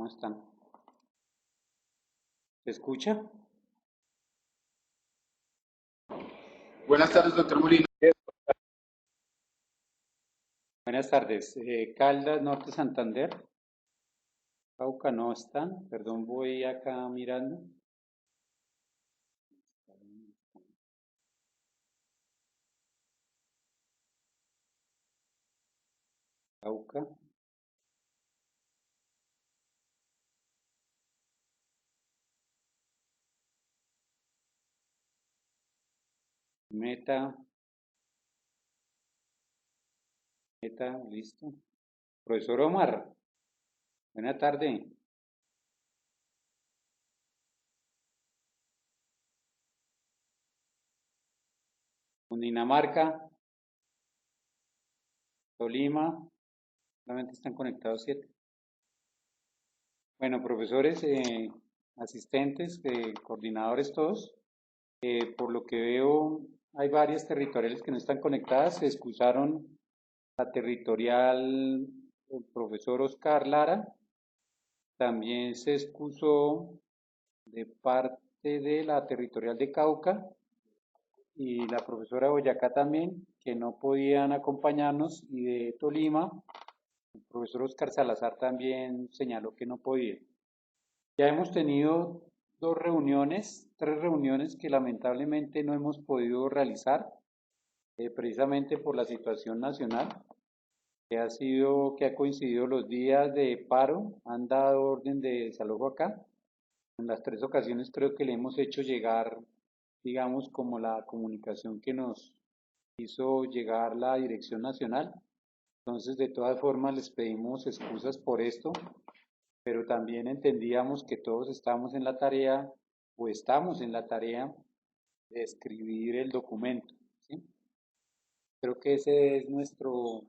¿Cómo están? ¿Se escucha? Buenas tardes, doctor Molina. Buenas tardes. Caldas, Norte Santander. Cauca no están. Perdón, voy acá mirando. Cauca. Meta. Meta, listo. Profesor Omar, buena tarde. Cundinamarca, Tolima, solamente están conectados 7. Bueno, profesores, asistentes, coordinadores todos. Por lo que veo, hay varias territoriales que no están conectadas. Se excusaron la territorial, el profesor Oscar Lara. También se excusó de parte de la territorial de Cauca y la profesora Boyacá también, que no podían acompañarnos, y de Tolima, el profesor Oscar Salazar también señaló que no podía. Ya hemos tenido 2 reuniones, 3 reuniones que lamentablemente no hemos podido realizar, precisamente por la situación nacional, que ha coincidido los días de paro, han dado orden de desalojo acá. En las 3 ocasiones creo que le hemos hecho llegar, digamos, como la comunicación que nos hizo llegar la Dirección Nacional. Entonces, de todas formas, les pedimos excusas por esto, pero también entendíamos que todos estamos en la tarea, o estamos en la tarea, de escribir el documento, ¿sí? Creo que ese es nuestro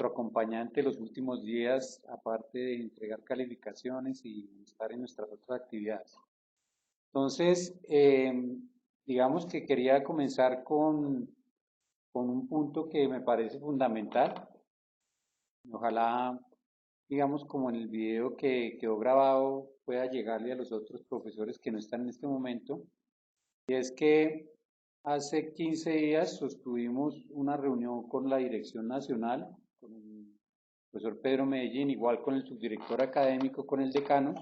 acompañante los últimos días, aparte de entregar calificaciones y estar en nuestras otras actividades. Entonces, digamos que quería comenzar con un punto que me parece fundamental. Ojalá, digamos, como en el video que quedó grabado, pueda llegarle a los otros profesores que no están en este momento. Y es que hace 15 días sostuvimos una reunión con la Dirección Nacional, con el profesor Pedro Medellín, igual con el subdirector académico, con el decano,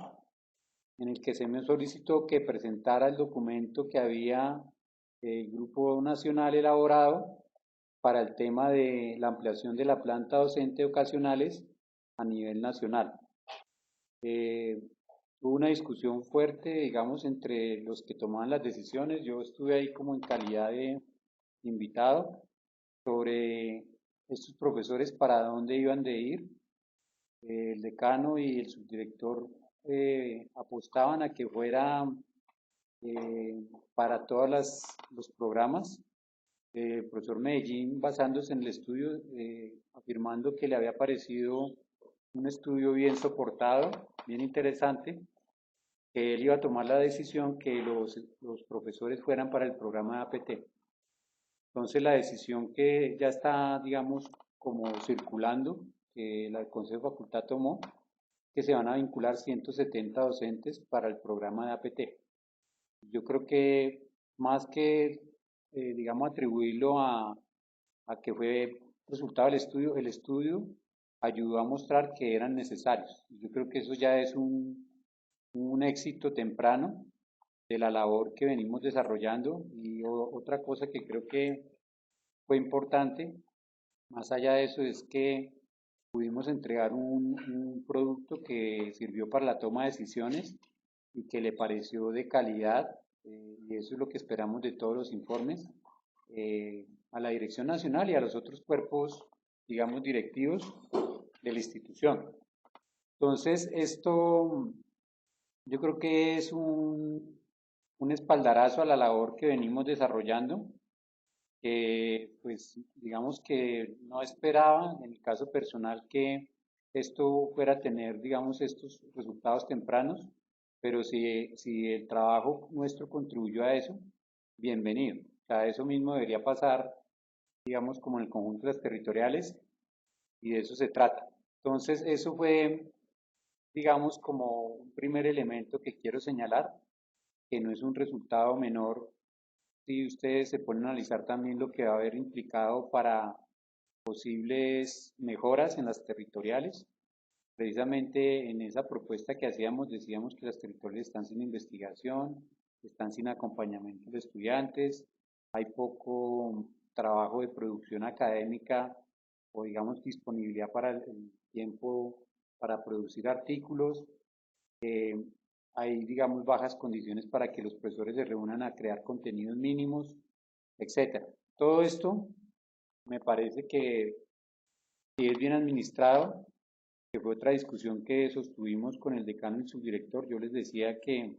en el que se me solicitó que presentara el documento que había el Grupo Nacional elaborado para el tema de la ampliación de la planta docente ocasionales a nivel nacional. Hubo una discusión fuerte, digamos, entre los que tomaban las decisiones. Yo estuve ahí como en calidad de invitado sobre estos profesores para dónde iban de ir. El decano y el subdirector apostaban a que fuera para todos los programas. El profesor Medellín, basándose en el estudio, afirmando que le había parecido un estudio bien soportado, bien interesante, que él iba a tomar la decisión que los profesores fueran para el programa de APT. Entonces la decisión que ya está, digamos, como circulando, que el Consejo de Facultad tomó, que se van a vincular 170 docentes para el programa de APT. Yo creo que más que, digamos, atribuirlo a que fue resultado del estudio, el estudio ayudó a mostrar que eran necesarios. Yo creo que eso ya es un éxito temprano de la labor que venimos desarrollando. Y otra cosa que creo que fue importante, más allá de eso, es que pudimos entregar un producto que sirvió para la toma de decisiones y que le pareció de calidad, y eso es lo que esperamos de todos los informes, a la Dirección Nacional y a los otros cuerpos, digamos, directivos de la institución. Entonces, esto yo creo que es un espaldarazo a la labor que venimos desarrollando, pues digamos que no esperaba, en mi caso personal, que esto fuera a tener, digamos, estos resultados tempranos, pero si el trabajo nuestro contribuyó a eso, bienvenido. O sea, eso mismo debería pasar, digamos, como en el conjunto de las territoriales, y de eso se trata. Entonces, eso fue, digamos, como un primer elemento que quiero señalar, que no es un resultado menor si ustedes se ponen a analizar también lo que va a haber implicado para posibles mejoras en las territoriales. Precisamente en esa propuesta que hacíamos, decíamos que las territoriales están sin investigación, están sin acompañamiento de estudiantes, hay poco trabajo de producción académica o digamos disponibilidad para el tiempo para producir artículos, eh, hay digamos bajas condiciones para que los profesores se reúnan a crear contenidos mínimos, etcétera. Todo esto me parece que si es bien administrado, que fue otra discusión que sostuvimos con el decano y el subdirector, yo les decía que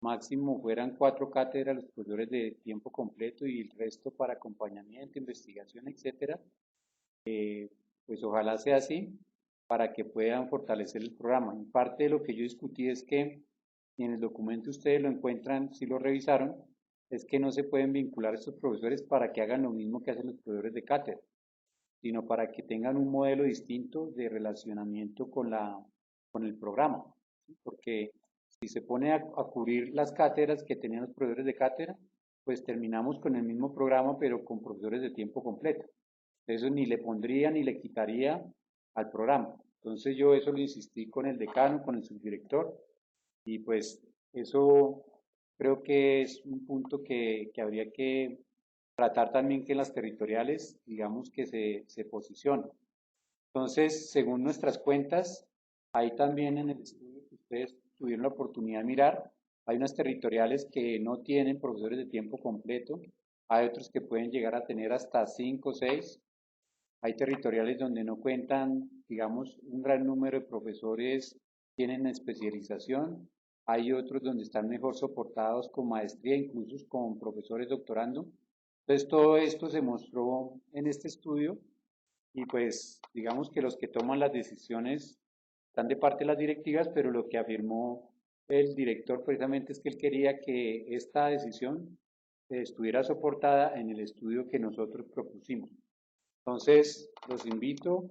máximo fueran 4 cátedras los profesores de tiempo completo y el resto para acompañamiento, investigación, etcétera. Pues ojalá sea así para que puedan fortalecer el programa. Y parte de lo que yo discutí es que y en el documento ustedes lo encuentran, si lo revisaron, es que no se pueden vincular a estos profesores para que hagan lo mismo que hacen los profesores de cátedra, sino para que tengan un modelo distinto de relacionamiento con el programa. ¿Sí? Porque si se pone a cubrir las cátedras que tenían los profesores de cátedra, pues terminamos con el mismo programa, pero con profesores de tiempo completo. Eso ni le pondría ni le quitaría al programa. Entonces yo eso lo insistí con el decano, con el subdirector, y pues eso creo que es un punto que habría que tratar también que en las territoriales, digamos que se posicionen. Entonces, según nuestras cuentas, ahí también en el estudio que ustedes tuvieron la oportunidad de mirar, hay unas territoriales que no tienen profesores de tiempo completo, hay otros que pueden llegar a tener hasta 5 o 6, hay territoriales donde no cuentan, digamos, un gran número de profesores tienen especialización, hay otros donde están mejor soportados con maestría, incluso con profesores doctorando. Entonces, todo esto se mostró en este estudio y pues digamos que los que toman las decisiones están de parte de las directivas, pero lo que afirmó el director precisamente es que él quería que esta decisión estuviera soportada en el estudio que nosotros propusimos. Entonces, los invito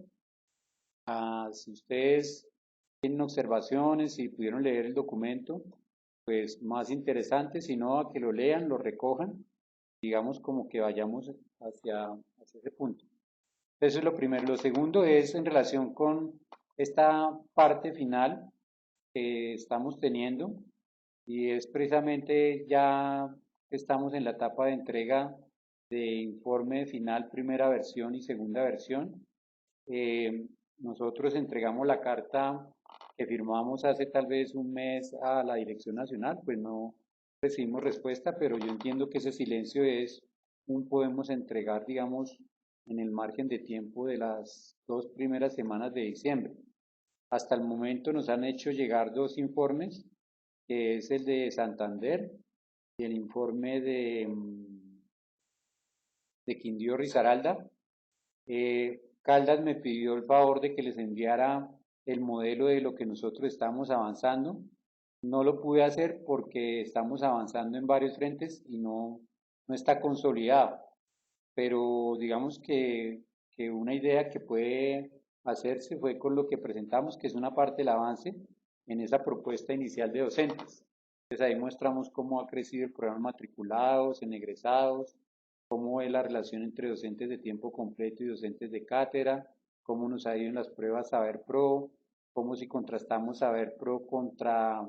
a, si ustedes tienen observaciones, si pudieron leer el documento, pues más interesante, si no, a que lo lean, lo recojan, digamos como que vayamos hacia ese punto. Eso es lo primero. Lo segundo es en relación con esta parte final que estamos teniendo y es precisamente ya que estamos en la etapa de entrega de informe final, primera versión y segunda versión. Eh, Nosotros entregamos la carta que firmamos hace tal vez un mes a la Dirección Nacional, pues no recibimos respuesta, pero yo entiendo que ese silencio es un podemos entregar, digamos, en el margen de tiempo de las 2 primeras semanas de diciembre. Hasta el momento nos han hecho llegar 2 informes, que es el de Santander y el informe de Quindío Risaralda. Caldas me pidió el favor de que les enviara el modelo de lo que nosotros estamos avanzando. No lo pude hacer porque estamos avanzando en varios frentes y no está consolidado. Pero digamos que una idea que puede hacerse fue con lo que presentamos, que es una parte del avance en esa propuesta inicial de docentes. Entonces ahí mostramos cómo ha crecido el programa de matriculados, en egresados, cómo es la relación entre docentes de tiempo completo y docentes de cátedra, cómo nos ha ido en las pruebas Saber Pro, cómo si contrastamos Saber Pro contra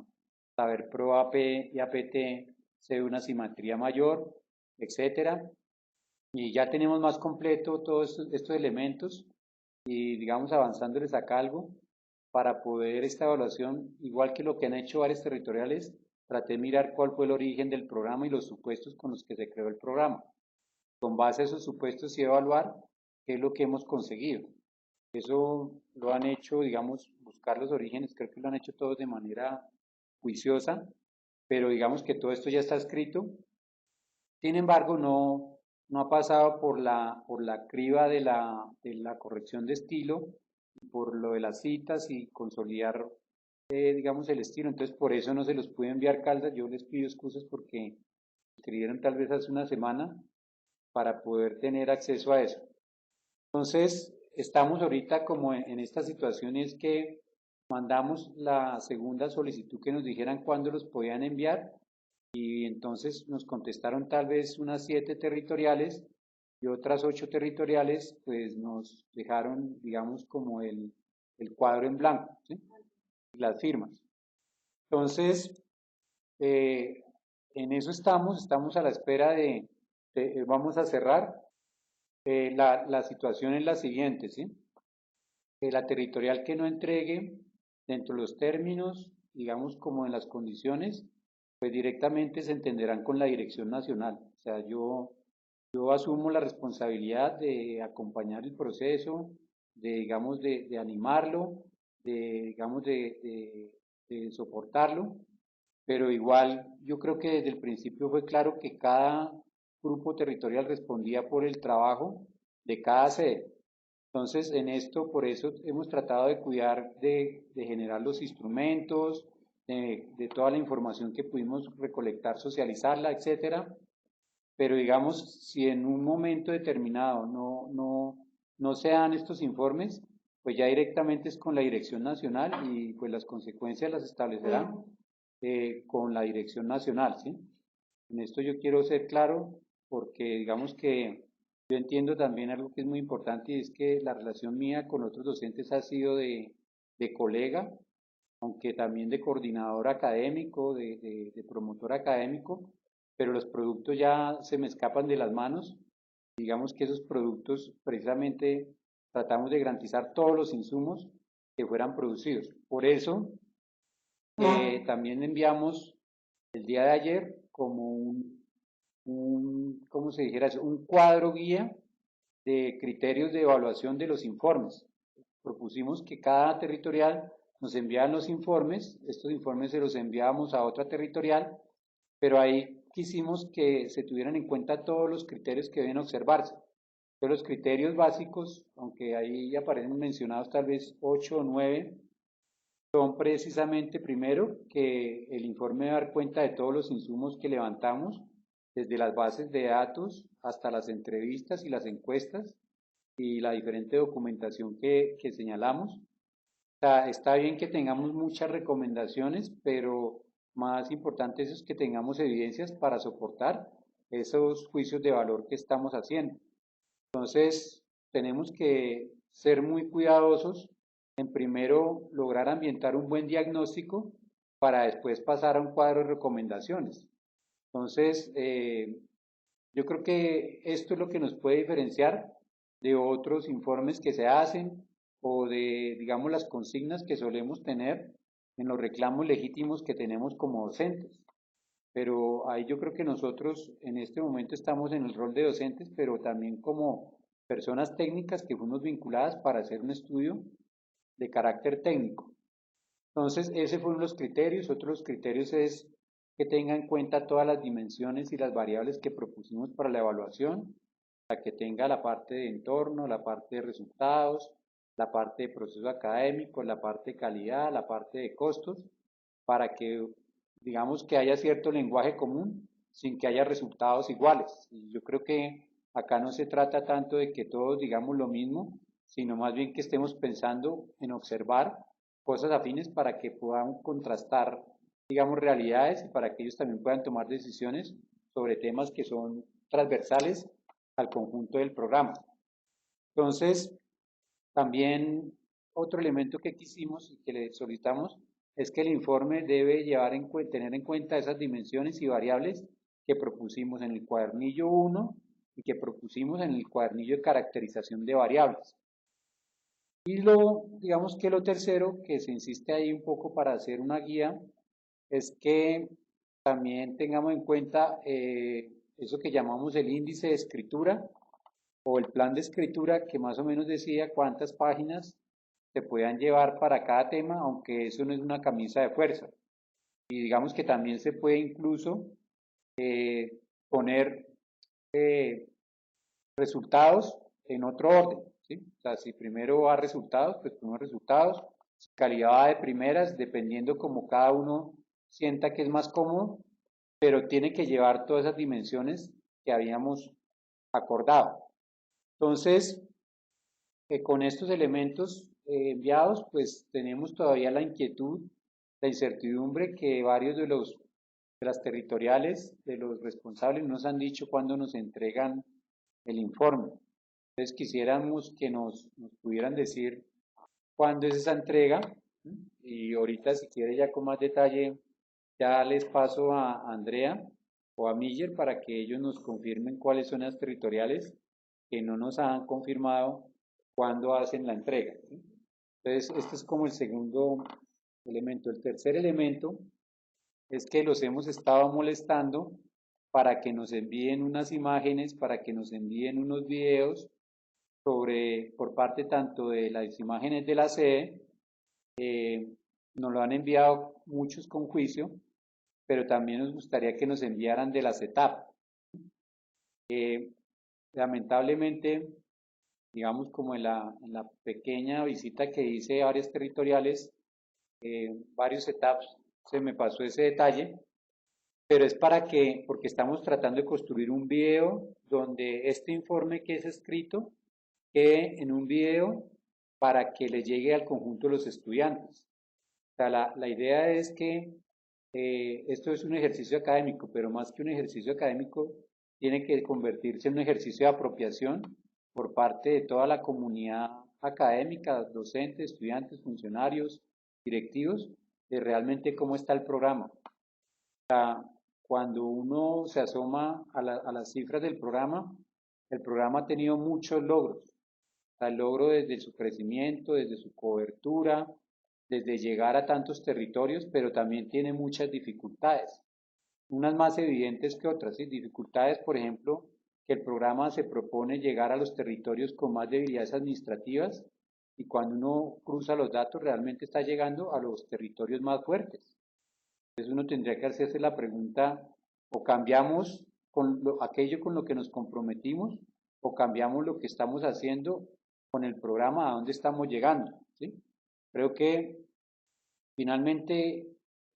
Saber Pro AP y APT se ve una simetría mayor, etcétera. Y ya tenemos más completo todos estos elementos y digamos avanzándoles acá algo para poder esta evaluación, igual que lo que han hecho áreas territoriales, traté de mirar cuál fue el origen del programa y los supuestos con los que se creó el programa. Con base a esos supuestos y evaluar qué es lo que hemos conseguido. Eso lo han hecho, digamos, buscar los orígenes, creo que lo han hecho todos de manera juiciosa, pero digamos que todo esto ya está escrito. Sin embargo, no ha pasado por la criba de la corrección de estilo, por lo de las citas y consolidar, digamos, el estilo. Entonces, por eso no se los pude enviar Caldas. Yo les pido excusas porque escribieron tal vez hace una semana para poder tener acceso a eso. Entonces, estamos ahorita como en esta situación y es que mandamos la segunda solicitud que nos dijeran cuándo los podían enviar y entonces nos contestaron tal vez unas 7 territoriales y otras 8 territoriales pues nos dejaron, digamos, como el cuadro en blanco, ¿sí? Las firmas. Entonces, en eso estamos a la espera vamos a cerrar. La situación es la siguiente, ¿sí? La territorial que no entregue dentro de los términos, digamos como en las condiciones, pues directamente se entenderán con la Dirección Nacional. O sea, yo asumo la responsabilidad de acompañar el proceso, digamos, de animarlo, digamos, de soportarlo, pero igual yo creo que desde el principio fue claro que cada grupo territorial respondía por el trabajo de cada sede. Entonces, en esto, por eso hemos tratado de cuidar de generar los instrumentos, de toda la información que pudimos recolectar, socializarla, etcétera. Pero digamos, si en un momento determinado no se dan estos informes, pues ya directamente es con la Dirección Nacional y pues las consecuencias las establecerán con la Dirección Nacional, ¿sí? En esto yo quiero ser claro porque digamos que yo entiendo también algo que es muy importante y es que la relación mía con otros docentes ha sido de colega, aunque también de coordinador académico, de promotor académico, pero los productos ya se me escapan de las manos. Digamos que esos productos precisamente tratamos de garantizar todos los insumos que fueran producidos. Por eso también enviamos el día de ayer como ¿cómo se dijera eso? Un cuadro guía de criterios de evaluación de los informes. Propusimos que cada territorial nos enviaran los informes, estos informes se los enviábamos a otra territorial, pero ahí quisimos que se tuvieran en cuenta todos los criterios que deben observarse. Pero los criterios básicos, aunque ahí aparecen mencionados tal vez 8 o 9, son precisamente primero que el informe debe dar cuenta de todos los insumos que levantamos, desde las bases de datos hasta las entrevistas y las encuestas y la diferente documentación que señalamos. O sea, está bien que tengamos muchas recomendaciones, pero más importante es que tengamos evidencias para soportar esos juicios de valor que estamos haciendo. Entonces, tenemos que ser muy cuidadosos en primero lograr ambientar un buen diagnóstico para después pasar a un cuadro de recomendaciones. Entonces, yo creo que esto es lo que nos puede diferenciar de otros informes que se hacen o de, digamos, las consignas que solemos tener en los reclamos legítimos que tenemos como docentes. Pero ahí yo creo que nosotros en este momento estamos en el rol de docentes, pero también como personas técnicas que fuimos vinculadas para hacer un estudio de carácter técnico. Entonces, ese fueron los criterios. Otros criterios es que tenga en cuenta todas las dimensiones y las variables que propusimos para la evaluación, la que tenga la parte de entorno, la parte de resultados, la parte de proceso académico, la parte de calidad, la parte de costos, para que digamos que haya cierto lenguaje común sin que haya resultados iguales. Y yo creo que acá no se trata tanto de que todos digamos lo mismo, sino más bien que estemos pensando en observar cosas afines para que puedan contrastar, digamos, realidades y para que ellos también puedan tomar decisiones sobre temas que son transversales al conjunto del programa. Entonces, también otro elemento que quisimos y que le solicitamos es que el informe debe tener en cuenta esas dimensiones y variables que propusimos en el cuadernillo 1 y que propusimos en el cuadernillo de caracterización de variables. Y digamos que lo tercero, que se insiste ahí un poco para hacer una guía, es que también tengamos en cuenta eso que llamamos el índice de escritura o el plan de escritura, que más o menos decía cuántas páginas se puedan llevar para cada tema, aunque eso no es una camisa de fuerza. Y digamos que también se puede incluso poner resultados en otro orden, ¿sí? O sea, si primero va resultados, pues primero resultados, si calidad va de primeras, dependiendo como cada uno sienta que es más cómodo, pero tiene que llevar todas esas dimensiones que habíamos acordado. Entonces, con estos elementos enviados, pues tenemos todavía la inquietud, la incertidumbre que varios de las territoriales, de los responsables, nos han dicho cuándo nos entregan el informe. Entonces quisiéramos que nos pudieran decir cuándo es esa entrega, y ahorita si quiere ya con más detalle, ya les paso a Andrea o a Miller para que ellos nos confirmen cuáles son las territoriales que no nos han confirmado cuándo hacen la entrega, ¿sí? Entonces, este es como el segundo elemento. El tercer elemento es que los hemos estado molestando para que nos envíen unas imágenes, para que nos envíen unos videos por parte tanto de las imágenes de la sede, nos lo han enviado muchos con juicio, pero también nos gustaría que nos enviaran de las etapas. Lamentablemente, digamos como en la pequeña visita que hice a áreas territoriales, varios etapas, se me pasó ese detalle, pero es porque estamos tratando de construir un video donde este informe que es escrito quede en un video para que le llegue al conjunto de los estudiantes. O sea, la idea es que esto es un ejercicio académico, pero más que un ejercicio académico, tiene que convertirse en un ejercicio de apropiación por parte de toda la comunidad académica, docentes, estudiantes, funcionarios, directivos, de realmente cómo está el programa. O sea, cuando uno se asoma a las cifras del programa, el programa ha tenido muchos logros. O sea, el logro desde su crecimiento, desde su cobertura, desde llegar a tantos territorios, pero también tiene muchas dificultades, unas más evidentes que otras, ¿sí? Dificultades, por ejemplo, que el programa se propone llegar a los territorios con más debilidades administrativas y cuando uno cruza los datos realmente está llegando a los territorios más fuertes. Entonces uno tendría que hacerse la pregunta, o cambiamos aquello con lo que nos comprometimos, o cambiamos lo que estamos haciendo con el programa a dónde estamos llegando, ¿sí? Creo que finalmente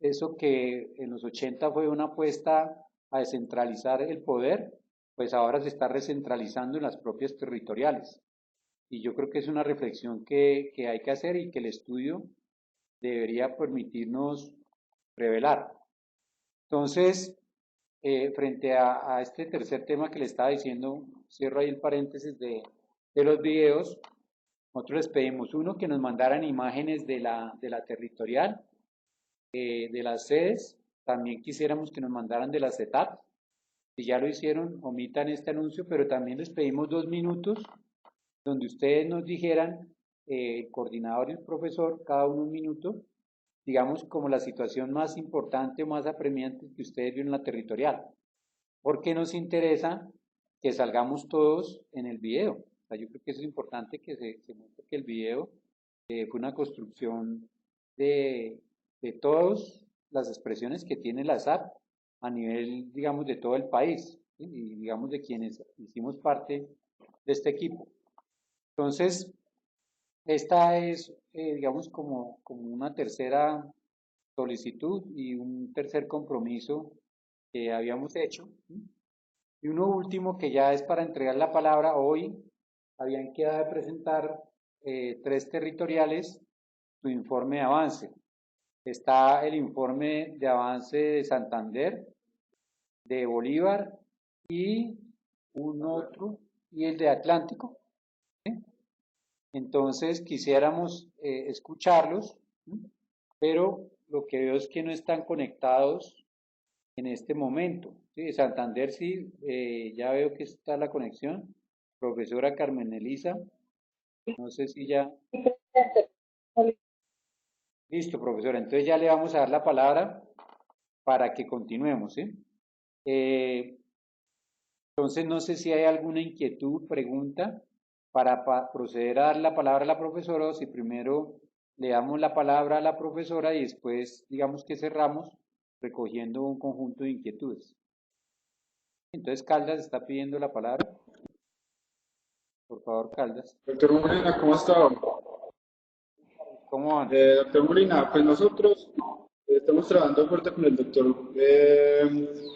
eso que en los 80 fue una apuesta a descentralizar el poder, pues ahora se está recentralizando en las propias territoriales. Y yo creo que es una reflexión que hay que hacer y que el estudio debería permitirnos revelar. Entonces, frente a este tercer tema que le estaba diciendo, cierro ahí el paréntesis de los videos. Nosotros les pedimos, uno, que nos mandaran imágenes de la territorial, de las sedes. También quisiéramos que nos mandaran de las etapas. Si ya lo hicieron, omitan este anuncio, pero también les pedimos 2 minutos donde ustedes nos dijeran, el coordinador y el profesor, cada uno 1 minuto, digamos como la situación más importante o más apremiante que ustedes vieron en la territorial. Porque nos interesa que salgamos todos en el video. O sea, yo creo que eso es importante que se muestre que el video fue una construcción de todas las expresiones que tiene la SAP a nivel, digamos, de todo el país, ¿sí? Y digamos de quienes hicimos parte de este equipo. Entonces, esta es, digamos, como una tercera solicitud y un tercer compromiso que habíamos hecho, ¿sí? Y uno último que ya es para entregar la palabra. Hoy habían quedado de presentar 3 territoriales su informe de avance. Está el informe de avance de Santander, de Bolívar y un otro, y el de Atlántico, ¿sí? Entonces quisiéramos escucharlos, ¿sí? Pero lo que veo es que no están conectados en este momento, ¿sí? Santander sí, ya veo que está la conexión. Profesora Carmen Elisa, no sé si ya... Listo, profesora, entonces ya le vamos a dar la palabra para que continuemos, ¿sí? Entonces no sé si hay alguna inquietud, pregunta, para proceder a dar la palabra a la profesora, o si primero le damos la palabra a la profesora y después digamos que cerramos recogiendo un conjunto de inquietudes. Entonces Caldas está pidiendo la palabra. Por favor, Caldas. Doctor Molina, ¿cómo está? ¿Cómo van? Doctor Molina, pues nosotros estamos trabajando fuerte con el doctor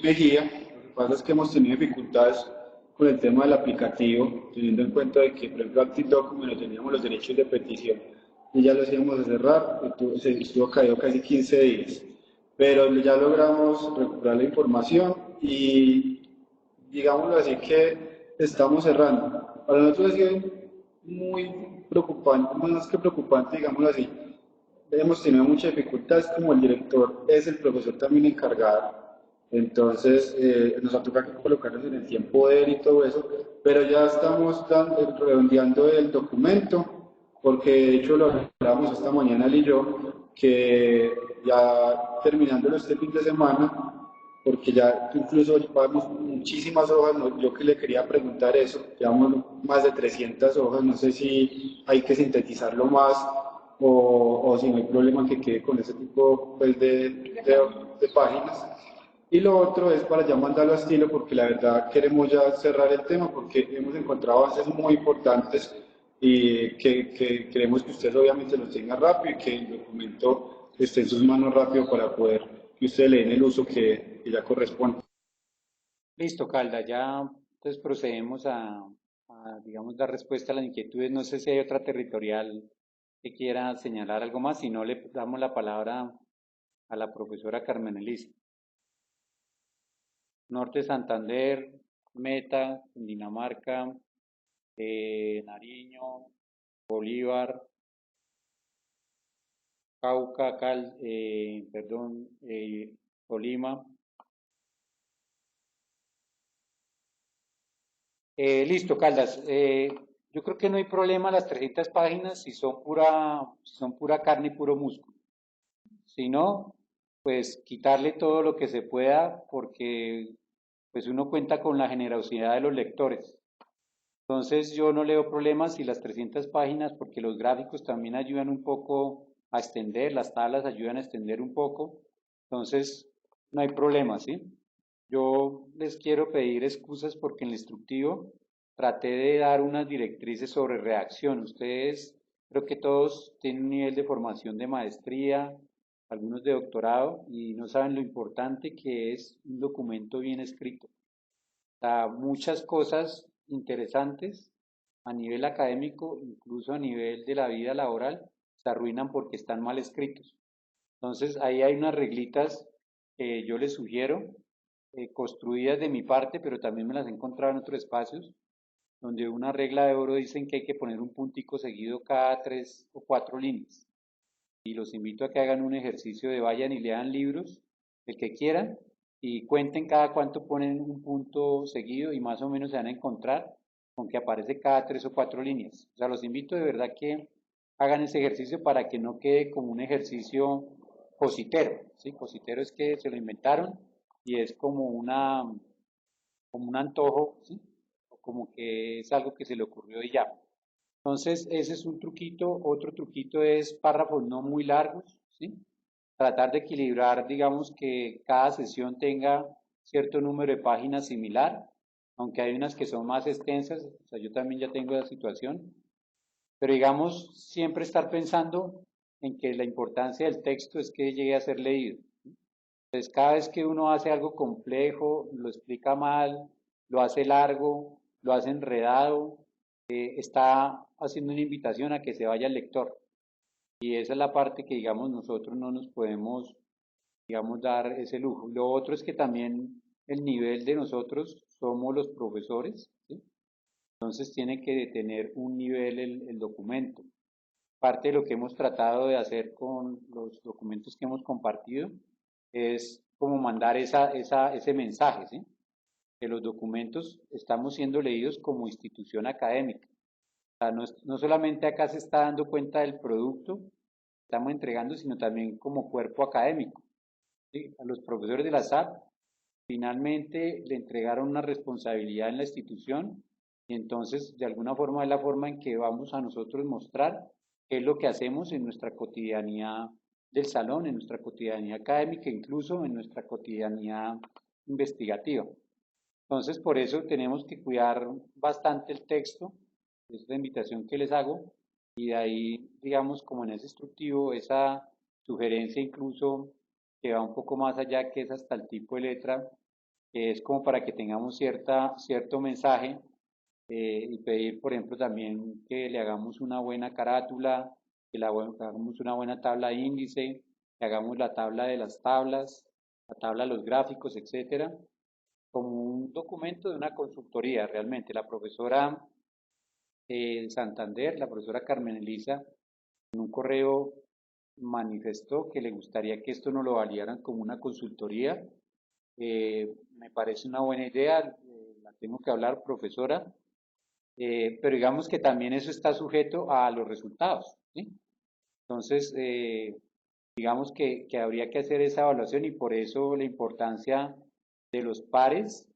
Mejía. Lo que pasa es que hemos tenido dificultades con el tema del aplicativo, teniendo en cuenta de que, por ejemplo, ActiveDocument no teníamos los derechos de petición y ya los íbamos a cerrar, se estuvo caído casi 15 días, pero ya logramos recuperar la información y digámoslo así que estamos cerrando. Para nosotros ha sido muy preocupante, más que preocupante, digámoslo así. Hemos tenido muchas dificultades, como el director es el profesor también encargado, entonces nos ha tocado colocarnos en el tiempo de él y todo eso, pero ya estamos redondeando el documento, porque de hecho lo hablamos esta mañana él y yo, que ya terminándolo este fin de semana, porque ya incluso llevamos muchísimas hojas, yo que le quería preguntar eso, llevamos más de 300 hojas, no sé si hay que sintetizarlo más o si no hay problema que quede con ese tipo pues, de páginas. Y lo otro es para ya mandarlo a estilo, porque la verdad queremos ya cerrar el tema, porque hemos encontrado avances muy importantes y que queremos que ustedes obviamente lo tengan rápido y que el documento esté en sus manos rápido para poder que ustedes le den el uso que ya corresponde. Listo, Calda, ya entonces procedemos digamos, dar respuesta a las inquietudes. No sé si hay otra territorial que quiera señalar algo más, si no le damos la palabra a la profesora Carmen Elisa. Norte Santander, Meta, Dinamarca, Nariño, Bolívar, Cauca, Tolima. Listo, Caldas. Yo creo que no hay problema las 300 páginas si son pura carne y puro músculo. Si no, pues quitarle todo lo que se pueda porque pues uno cuenta con la generosidad de los lectores. Entonces yo no leo problemas si las 300 páginas, porque los gráficos también ayudan un poco a extender, las tablas ayudan a extender un poco. Entonces no hay problema, ¿sí? Yo les quiero pedir excusas porque en el instructivo traté de dar unas directrices sobre redacción. Ustedes, creo que todos tienen un nivel de formación de maestría, algunos de doctorado, y no saben lo importante que es un documento bien escrito. Muchas cosas interesantes a nivel académico, incluso a nivel de la vida laboral, se arruinan porque están mal escritos. Entonces, ahí hay unas reglitas que yo les sugiero, construidas de mi parte, pero también me las he encontrado en otros espacios, donde una regla de oro dicen que hay que poner un puntico seguido cada 3 o 4 líneas. Y los invito a que hagan un ejercicio de vayan y lean libros, el que quieran, y cuenten cada cuánto ponen un punto seguido y más o menos se van a encontrar con que aparece cada 3 o 4 líneas. O sea, los invito de verdad que hagan ese ejercicio para que no quede como un ejercicio cositero, ¿sí? Cositero es que se lo inventaron y es como un antojo, ¿sí? O como que es algo que se le ocurrió y ya. Entonces, ese es un truquito. Otro truquito es párrafos no muy largos, ¿sí? Tratar de equilibrar, digamos, que cada sesión tenga cierto número de páginas similar, aunque hay unas que son más extensas, o sea, yo también ya tengo la situación, pero digamos, siempre estar pensando en que la importancia del texto es que llegue a ser leído. Entonces, cada vez que uno hace algo complejo, lo explica mal, lo hace largo, lo hace enredado, está haciendo una invitación a que se vaya el lector. Y esa es la parte que, digamos, nosotros no nos podemos, digamos, dar ese lujo. Lo otro es que también el nivel de nosotros somos los profesores, ¿sí? Entonces tiene que tener un nivel el documento. Parte de lo que hemos tratado de hacer con los documentos que hemos compartido es como mandar ese mensaje, ¿sí? Que los documentos estamos siendo leídos como institución académica. O sea, no solamente acá se está dando cuenta del producto que estamos entregando, sino también como cuerpo académico, ¿sí? A los profesores de la SAP finalmente le entregaron una responsabilidad en la institución y entonces de alguna forma es la forma en que vamos a nosotros mostrar qué es lo que hacemos en nuestra cotidianidad del salón, en nuestra cotidianidad académica, incluso en nuestra cotidianidad investigativa. Entonces, por eso tenemos que cuidar bastante el texto, es la invitación que les hago, y de ahí, digamos, como en ese instructivo, esa sugerencia incluso que va un poco más allá, que es hasta el tipo de letra, que es como para que tengamos cierto mensaje, y pedir, por ejemplo, también que le hagamos una buena carátula, que hagamos una buena tabla de índice, que hagamos la tabla de las tablas, la tabla de los gráficos, etcétera, como un documento de una consultoría realmente. La profesora Santander, la profesora Carmen Elisa, en un correo manifestó que le gustaría que esto no lo validaran como una consultoría. Me parece una buena idea, la tengo que hablar, profesora, pero digamos que también eso está sujeto a los resultados, ¿sí? Entonces, digamos que habría que hacer esa evaluación y por eso la importancia de los pares,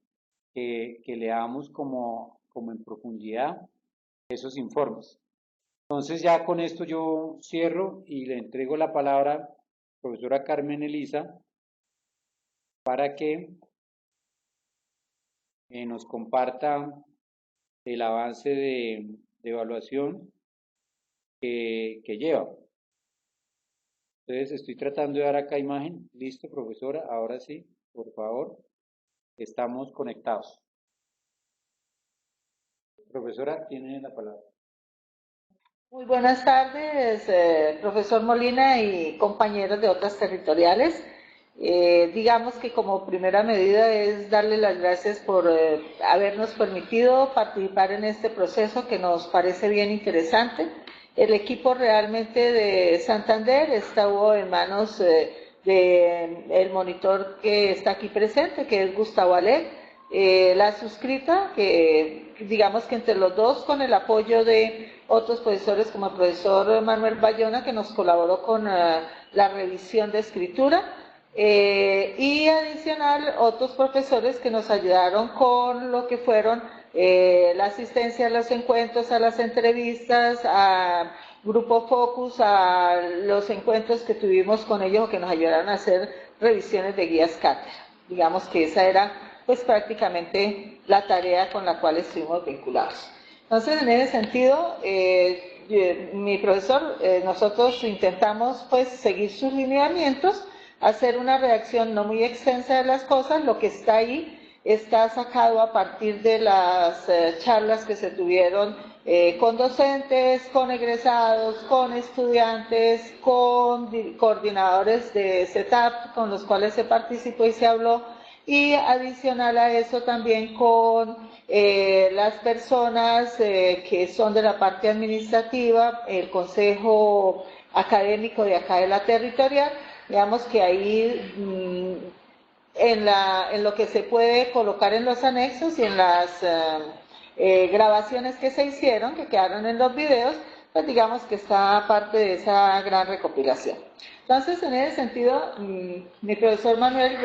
que leamos como en profundidad esos informes. Entonces ya con esto yo cierro y le entrego la palabra a la profesora Carmen Elisa para que nos comparta el avance de evaluación que lleva. Entonces estoy tratando de dar acá imagen. Listo, profesora, ahora sí, por favor, estamos conectados. Profesora, tiene la palabra. Muy buenas tardes, profesor Molina y compañeros de otras territoriales. Digamos que como primera medida es darle las gracias por habernos permitido participar en este proceso que nos parece bien interesante. El equipo realmente de Santander estuvo en manos del monitor que está aquí presente, que es Gustavo Alec, la suscrita, que digamos que entre los dos, con el apoyo de otros profesores como el profesor Manuel Bayona, que nos colaboró con la revisión de escritura, y adicional otros profesores que nos ayudaron con lo que fueron la asistencia a los encuentros, a las entrevistas, a Grupo Focus, a los encuentros que tuvimos con ellos o que nos ayudaron a hacer revisiones de guías cátedra. Digamos que esa era pues prácticamente la tarea con la cual estuvimos vinculados. Entonces, en ese sentido, mi profesor, nosotros intentamos pues seguir sus lineamientos, hacer una redacción no muy extensa de las cosas. Lo que está ahí está sacado a partir de las charlas que se tuvieron con docentes, con egresados, con estudiantes, con coordinadores de CETAP con los cuales se participó y se habló, y adicional a eso también con las personas que son de la parte administrativa, el consejo académico de acá de la territorial. Digamos que ahí en lo que se puede colocar en los anexos y en las grabaciones que se hicieron, que quedaron en los videos, pues digamos que está parte de esa gran recopilación. Entonces, en ese sentido, mi profesor Manuel,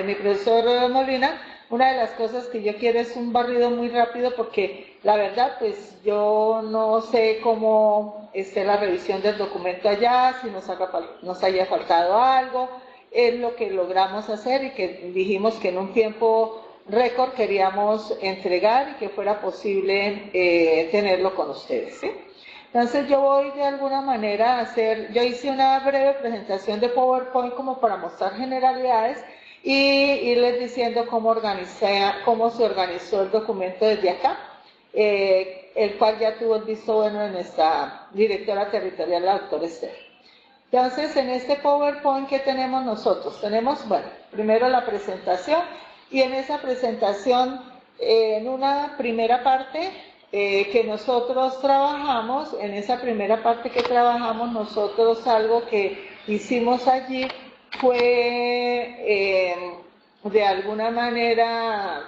mi profesor Molina, una de las cosas que yo quiero es un barrido muy rápido, porque la verdad, pues yo no sé cómo esté la revisión del documento allá, si nos haya faltado algo. Es lo que logramos hacer y que dijimos que en un tiempo récord queríamos entregar y que fuera posible tenerlo con ustedes, ¿sí? Entonces yo voy de alguna manera a hacer, yo hice una breve presentación de PowerPoint como para mostrar generalidades y irles diciendo cómo se organizó el documento desde acá, el cual ya tuvo el visto bueno de nuestra directora territorial, la doctora Esther. Entonces, en este PowerPoint, ¿qué tenemos nosotros? Tenemos, bueno, primero la presentación, y en esa presentación, en una primera parte que nosotros trabajamos, en esa primera parte que trabajamos nosotros, algo que hicimos allí fue, de alguna manera,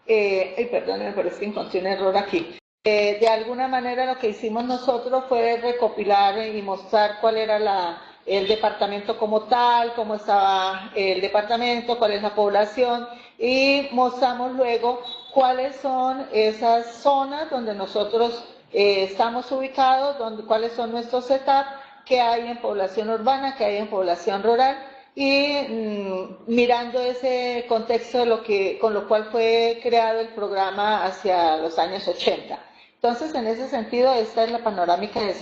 perdón, me parece que encontré un error aquí. De alguna manera lo que hicimos nosotros fue recopilar y mostrar cuál era el departamento como tal, cómo estaba el departamento, cuál es la población, y mostramos luego cuáles son esas zonas donde nosotros estamos ubicados, cuáles son nuestros setups, qué hay en población urbana, qué hay en población rural, y mirando ese contexto con lo cual fue creado el programa hacia los años 80. Entonces, en ese sentido, esta es la panorámica de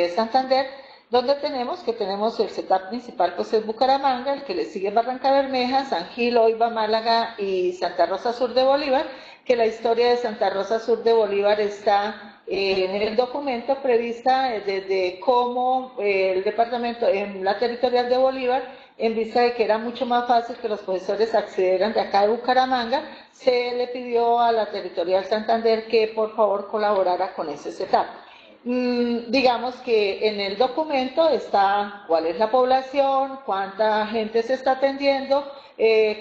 Santander, donde tenemos el setup principal, pues es Bucaramanga, el que le sigue Barranca Bermeja, San Gil, Oiva, Málaga y Santa Rosa Sur de Bolívar, que la historia de Santa Rosa Sur de Bolívar está en el documento prevista desde cómo el departamento en la territorial de Bolívar, en vista de que era mucho más fácil que los profesores accedieran de acá de Bucaramanga, se le pidió a la territorial Santander que por favor colaborara con ese setup. Digamos que en el documento está cuál es la población, cuánta gente se está atendiendo,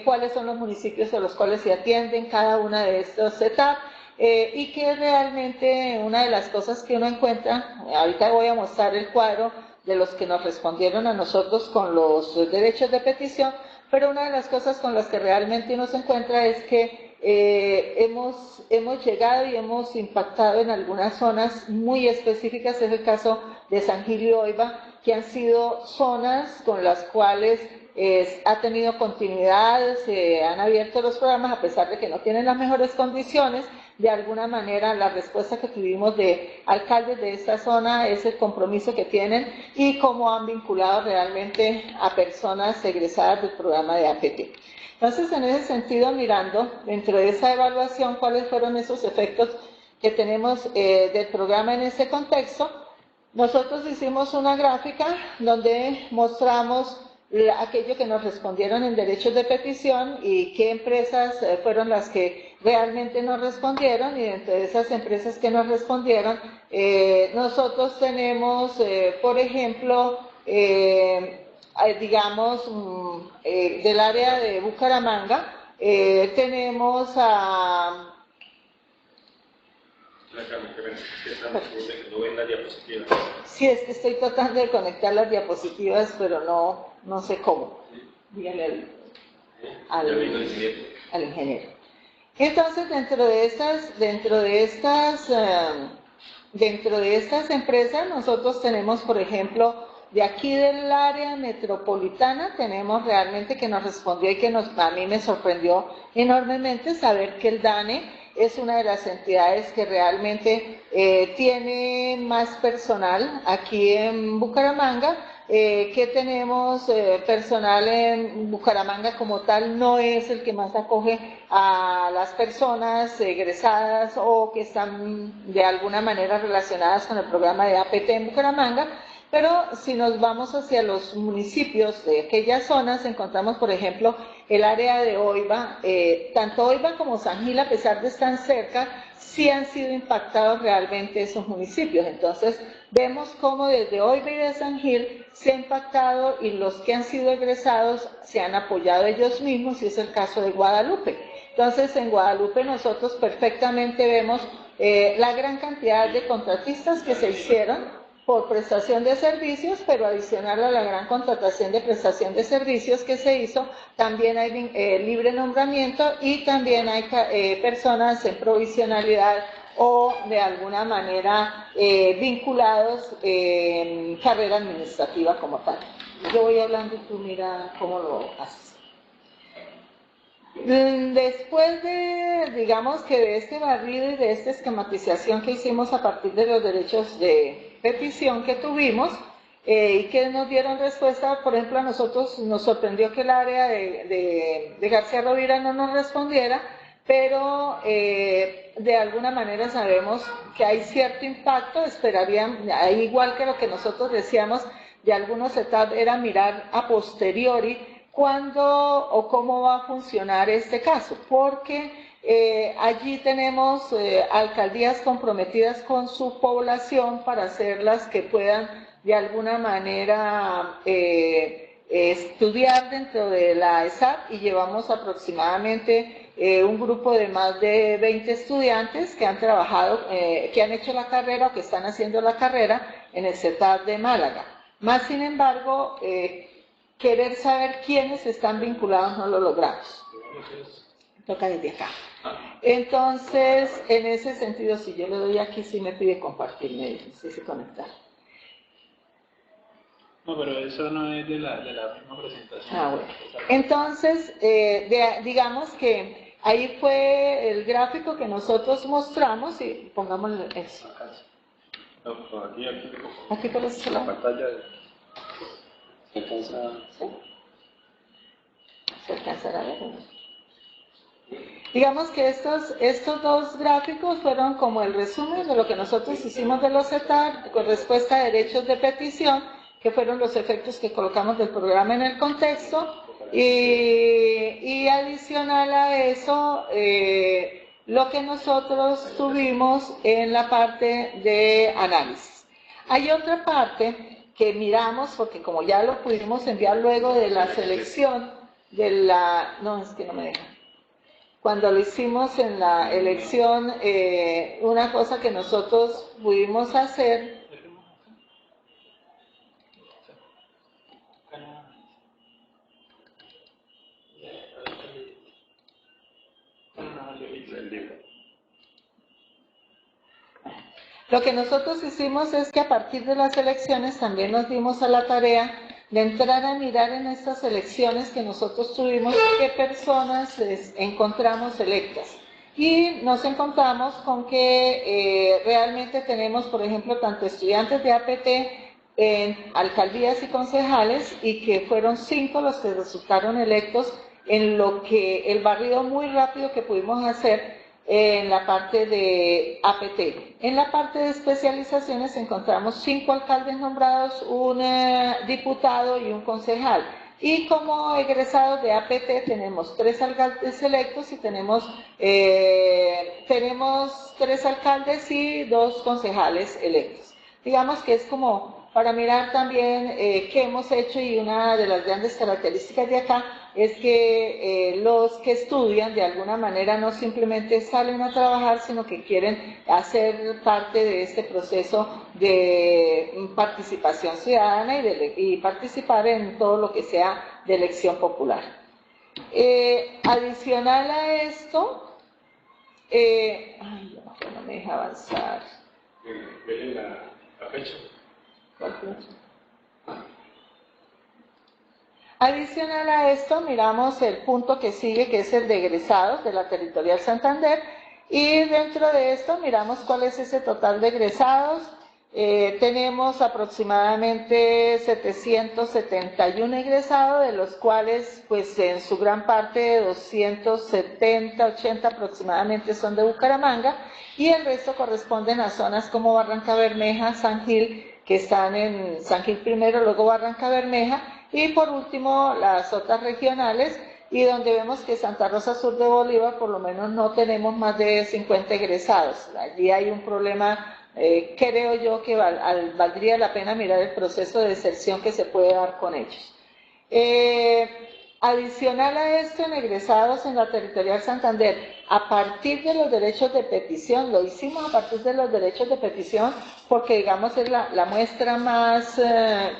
cuáles son los municipios a los cuales se atienden cada una de estos setups, y que realmente una de las cosas que uno encuentra, ahorita voy a mostrar el cuadro de los que nos respondieron a nosotros con los derechos de petición, pero una de las cosas con las que realmente uno se encuentra es que hemos llegado y hemos impactado en algunas zonas muy específicas, es el caso de San Gil y Oiva, que han sido zonas con las cuales ha tenido continuidad, se han abierto los programas a pesar de que no tienen las mejores condiciones. De alguna manera la respuesta que tuvimos de alcaldes de esta zona es el compromiso que tienen y cómo han vinculado realmente a personas egresadas del programa de APT. Entonces, en ese sentido, mirando dentro de esa evaluación cuáles fueron esos efectos que tenemos del programa en ese contexto, nosotros hicimos una gráfica donde mostramos aquello que nos respondieron en derechos de petición y qué empresas fueron las que realmente nos respondieron, y dentro de esas empresas que nos respondieron, nosotros tenemos, por ejemplo, digamos, del área de Bucaramanga, tenemos a... No ven las diapositivas. Sí, es que estoy tratando de conectar las diapositivas, pero no sé cómo. Dígale al ingeniero. Entonces, dentro de estas empresas, nosotros tenemos, por ejemplo, de aquí del área metropolitana, tenemos realmente que nos respondió y que a mí me sorprendió enormemente saber que el DANE es una de las entidades que realmente tiene más personal aquí en Bucaramanga, que tenemos personal en Bucaramanga como tal, no es el que más acoge a las personas egresadas o que están de alguna manera relacionadas con el programa de APT en Bucaramanga. Pero si nos vamos hacia los municipios de aquellas zonas, encontramos, por ejemplo, el área de Oiva, tanto Oiva como San Gil, a pesar de estar cerca, sí han sido impactados realmente esos municipios. Entonces, vemos cómo desde Oiva y de San Gil se ha impactado y los que han sido egresados se han apoyado ellos mismos, y es el caso de Guadalupe. Entonces, en Guadalupe nosotros perfectamente vemos la gran cantidad de contratistas que se hicieron por prestación de servicios, pero adicional a la gran contratación de prestación de servicios que se hizo, también hay libre nombramiento y también hay personas en provisionalidad o de alguna manera vinculados en carrera administrativa como tal. Yo voy hablando y tú mira cómo lo haces. Después de, digamos que de este barrido y de esta esquematización que hicimos a partir de los derechos de petición que tuvimos y que nos dieron respuesta, por ejemplo, a nosotros nos sorprendió que el área de García Rovira no nos respondiera, pero de alguna manera sabemos que hay cierto impacto, esperarían, igual que lo que nosotros decíamos de algunos etapas, era mirar a posteriori cuándo o cómo va a funcionar este caso, porque allí tenemos alcaldías comprometidas con su población para hacerlas que puedan de alguna manera estudiar dentro de la ESAP, y llevamos aproximadamente un grupo de más de 20 estudiantes que han trabajado, que han hecho la carrera o que están haciendo la carrera en el CETAP de Málaga. Más sin embargo, querer saber quiénes están vinculados no lo logramos. Toca desde acá. Entonces, en ese sentido, si yo le doy aquí, sí me pide compartir, me dice conectar. No, pero eso no es de la misma presentación. Ah, bueno. Entonces, digamos que ahí fue el gráfico que nosotros mostramos, y pongámosle eso. No, aquí. Aquí por este La lado. pantalla se alcanza. ¿Sí? ¿Se alcanzará a ver? Digamos que estos dos gráficos fueron como el resumen de lo que nosotros hicimos de los CETAR con respuesta a derechos de petición, que fueron los efectos que colocamos del programa en el contexto, y adicional a eso, lo que nosotros tuvimos en la parte de análisis. Hay otra parte que miramos, porque como ya lo pudimos enviar luego de la selección de la... No, es que no me deja. Cuando lo hicimos en la elección, una cosa que nosotros pudimos hacer... Lo que nosotros hicimos es que a partir de las elecciones también nos dimos a la tarea de entrar a mirar en estas elecciones que nosotros tuvimos qué personas encontramos electas. Y nos encontramos con que realmente tenemos, por ejemplo, tanto estudiantes de APT en alcaldías y concejales, y que fueron 5 los que resultaron electos en lo que el barrido muy rápido que pudimos hacer en la parte de APT. En la parte de especializaciones encontramos 5 alcaldes nombrados, un diputado y un concejal. Y como egresados de APT tenemos 3 alcaldes electos y tenemos 3 alcaldes y 2 concejales electos. Digamos que es como para mirar también qué hemos hecho, y una de las grandes características de acá es que los que estudian de alguna manera no simplemente salen a trabajar, sino que quieren hacer parte de este proceso de participación ciudadana y participar en todo lo que sea de elección popular. Adicional a esto, no me deja avanzar. ¿Ven la fecha? ¿Cuál fecha? Adicional a esto, miramos el punto que sigue, que es el de egresados de la Territorial Santander, y dentro de esto miramos cuál es ese total de egresados. Tenemos aproximadamente 771 egresados, de los cuales pues en su gran parte 270, 80 aproximadamente son de Bucaramanga, y el resto corresponden a zonas como Barranca Bermeja, San Gil, que están en San Gil primero, luego Barranca Bermeja, y por último las otras regionales, y donde vemos que Santa Rosa Sur de Bolívar por lo menos no tenemos más de 50 egresados. Allí hay un problema, creo yo que valdría la pena mirar el proceso de deserción que se puede dar con ellos. Adicional a esto, en egresados en la Territorial Santander, a partir de los derechos de petición, lo hicimos a partir de los derechos de petición porque digamos es la muestra más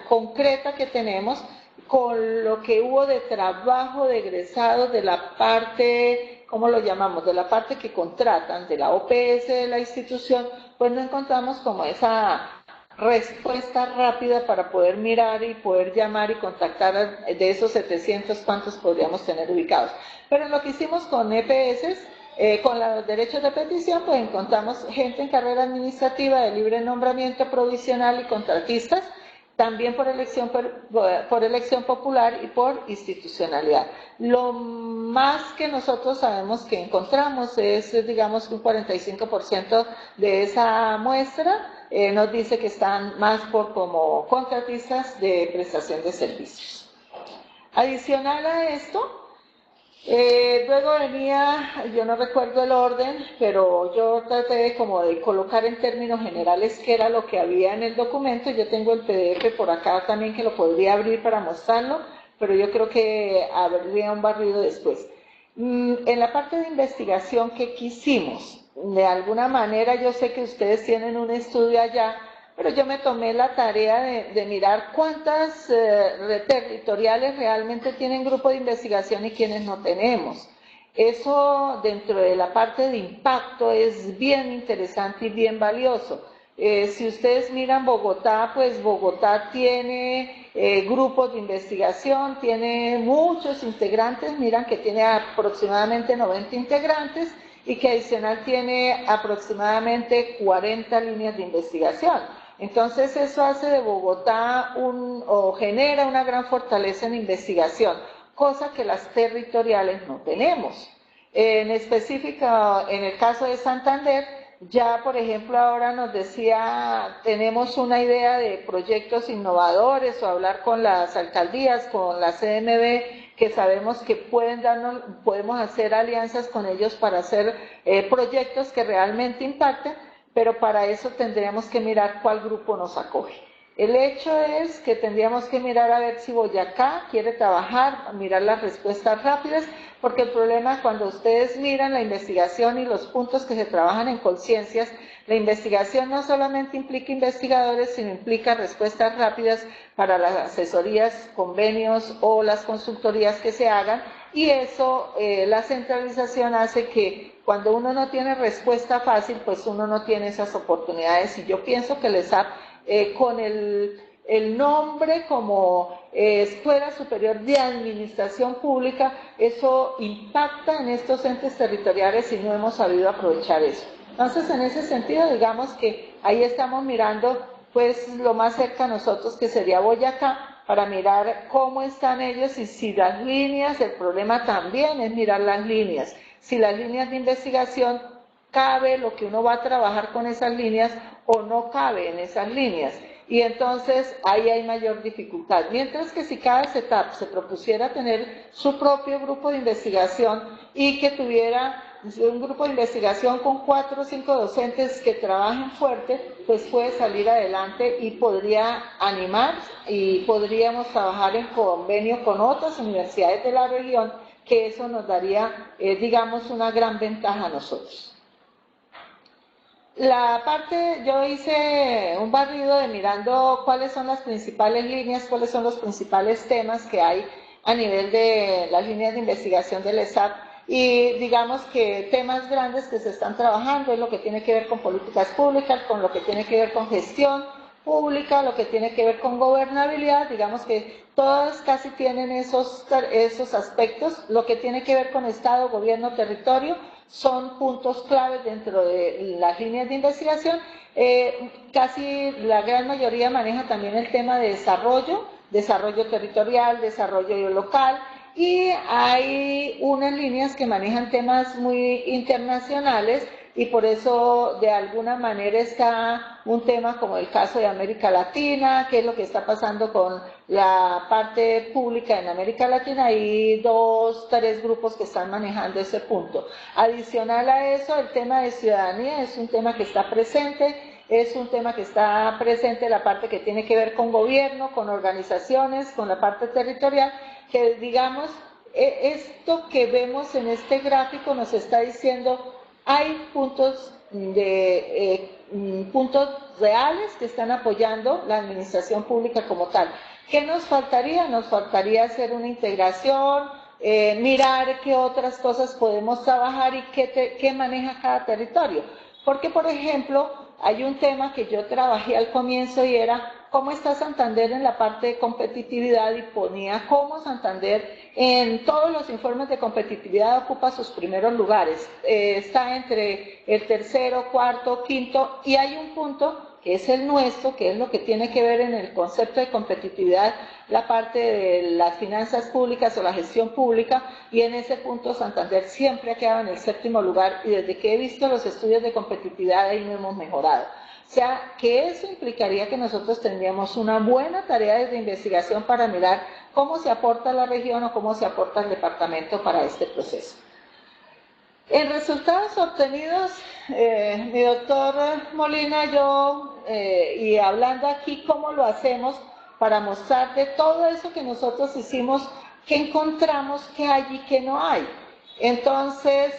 concreta que tenemos, con lo que hubo de trabajo de egresados de la parte, ¿cómo lo llamamos?, de la parte que contratan, de la OPS de la institución, pues no encontramos como esa respuesta rápida para poder mirar y poder llamar y contactar de esos 700, ¿cuántos podríamos tener ubicados? Pero en lo que hicimos con EPS, con los derechos de petición, pues encontramos gente en carrera administrativa de libre nombramiento provisional y contratistas, también por elección popular y por institucionalidad. Lo más que nosotros sabemos que encontramos es, digamos, un 45% de esa muestra nos dice que están más como contratistas de prestación de servicios. Adicional a esto, luego venía, yo no recuerdo el orden, pero yo traté como de colocar en términos generales qué era lo que había en el documento. Yo tengo el PDF por acá también que lo podría abrir para mostrarlo, pero yo creo que habría un barrido después. En la parte de investigación que quisimos, de alguna manera yo sé que ustedes tienen un estudio allá, pero yo me tomé la tarea de mirar cuántas territoriales realmente tienen grupo de investigación y quiénes no tenemos. Eso dentro de la parte de impacto es bien interesante y bien valioso. Si ustedes miran Bogotá, pues Bogotá tiene grupos de investigación, tiene muchos integrantes, miran que tiene aproximadamente 90 integrantes y que adicional tiene aproximadamente 40 líneas de investigación. Entonces eso hace de Bogotá o genera una gran fortaleza en investigación, cosa que las territoriales no tenemos. En específico, en el caso de Santander, ya por ejemplo ahora nos decía, tenemos una idea de proyectos innovadores o hablar con las alcaldías, con la CMB, que sabemos que pueden darnos, podemos hacer alianzas con ellos para hacer proyectos que realmente impacten, pero para eso tendríamos que mirar cuál grupo nos acoge. El hecho es que tendríamos que mirar a ver si Boyacá quiere trabajar, mirar las respuestas rápidas, porque el problema cuando ustedes miran la investigación y los puntos que se trabajan en conciencias, la investigación no solamente implica investigadores, sino implica respuestas rápidas para las asesorías, convenios o las consultorías que se hagan, y eso, la centralización hace que cuando uno no tiene respuesta fácil, pues uno no tiene esas oportunidades, y yo pienso que el ESAP con el nombre como Escuela Superior de Administración Pública, eso impacta en estos entes territoriales y no hemos sabido aprovechar eso. Entonces, en ese sentido, digamos que ahí estamos mirando pues lo más cerca a nosotros, que sería Boyacá, para mirar cómo están ellos y si las líneas, el problema también es mirar las líneas, si las líneas de investigación cabe lo que uno va a trabajar con esas líneas o no cabe en esas líneas, y entonces ahí hay mayor dificultad. Mientras que si cada setup se propusiera tener su propio grupo de investigación y que tuviera un grupo de investigación con 4 o 5 docentes que trabajen fuerte, pues puede salir adelante y podría animar, y podríamos trabajar en convenio con otras universidades de la región, que eso nos daría, digamos, una gran ventaja a nosotros. La parte, yo hice un barrido de mirando cuáles son las principales líneas, cuáles son los principales temas que hay a nivel de las líneas de investigación del ESAP, y digamos que temas grandes que se están trabajando es lo que tiene que ver con políticas públicas, con lo que tiene que ver con gestión pública, lo que tiene que ver con gobernabilidad, digamos que todas casi tienen esos aspectos. Lo que tiene que ver con Estado, gobierno, territorio, son puntos claves dentro de las líneas de investigación. Casi la gran mayoría maneja también el tema de desarrollo territorial, desarrollo local, y hay unas líneas que manejan temas muy internacionales, y por eso de alguna manera está un tema como el caso de América Latina, qué es lo que está pasando con la parte pública en América Latina. Hay 2, 3 grupos que están manejando ese punto. Adicional a eso, el tema de ciudadanía es un tema que está presente. Es un tema que está presente, la parte que tiene que ver con gobierno, con organizaciones, con la parte territorial, que digamos, esto que vemos en este gráfico nos está diciendo, hay puntos puntos reales que están apoyando la administración pública como tal. ¿Qué nos faltaría? Nos faltaría hacer una integración, mirar qué otras cosas podemos trabajar y qué maneja cada territorio. Porque, por ejemplo, hay un tema que yo trabajé al comienzo y era cómo está Santander en la parte de competitividad, y ponía cómo Santander en todos los informes de competitividad ocupa sus primeros lugares. Está entre el tercero, cuarto, quinto, y hay un punto que es el nuestro, que es lo que tiene que ver en el concepto de competitividad, la parte de las finanzas públicas o la gestión pública, y en ese punto Santander siempre ha quedado en el 7º lugar, y desde que he visto los estudios de competitividad ahí no hemos mejorado. O sea, que eso implicaría que nosotros tendríamos una buena tarea de investigación para mirar cómo se aporta a la región o cómo se aporta al departamento para este proceso. En resultados obtenidos, mi doctor Molina, yo, y hablando aquí cómo lo hacemos para mostrar de todo eso que nosotros hicimos, qué encontramos, qué hay y qué no hay. Entonces,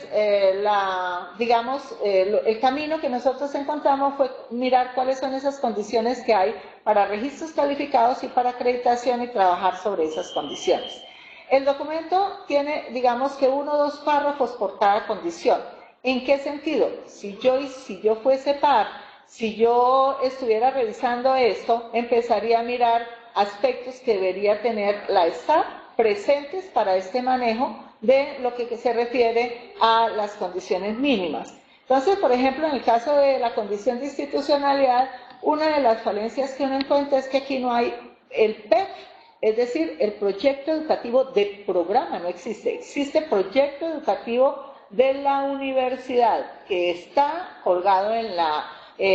digamos, el camino que nosotros encontramos fue mirar cuáles son esas condiciones que hay para registros calificados y para acreditación, y trabajar sobre esas condiciones. El documento tiene, digamos que 1 o 2 párrafos por cada condición. ¿En qué sentido? Si yo fuese par, si yo estuviera revisando esto, empezaría a mirar aspectos que debería tener la ESAP presentes para este manejo de lo que se refiere a las condiciones mínimas. Entonces, por ejemplo, en el caso de la condición de institucionalidad, una de las falencias que uno encuentra es que aquí no hay el PEP, es decir, el proyecto educativo de programa no existe. Existe proyecto educativo de la universidad, que está colgado en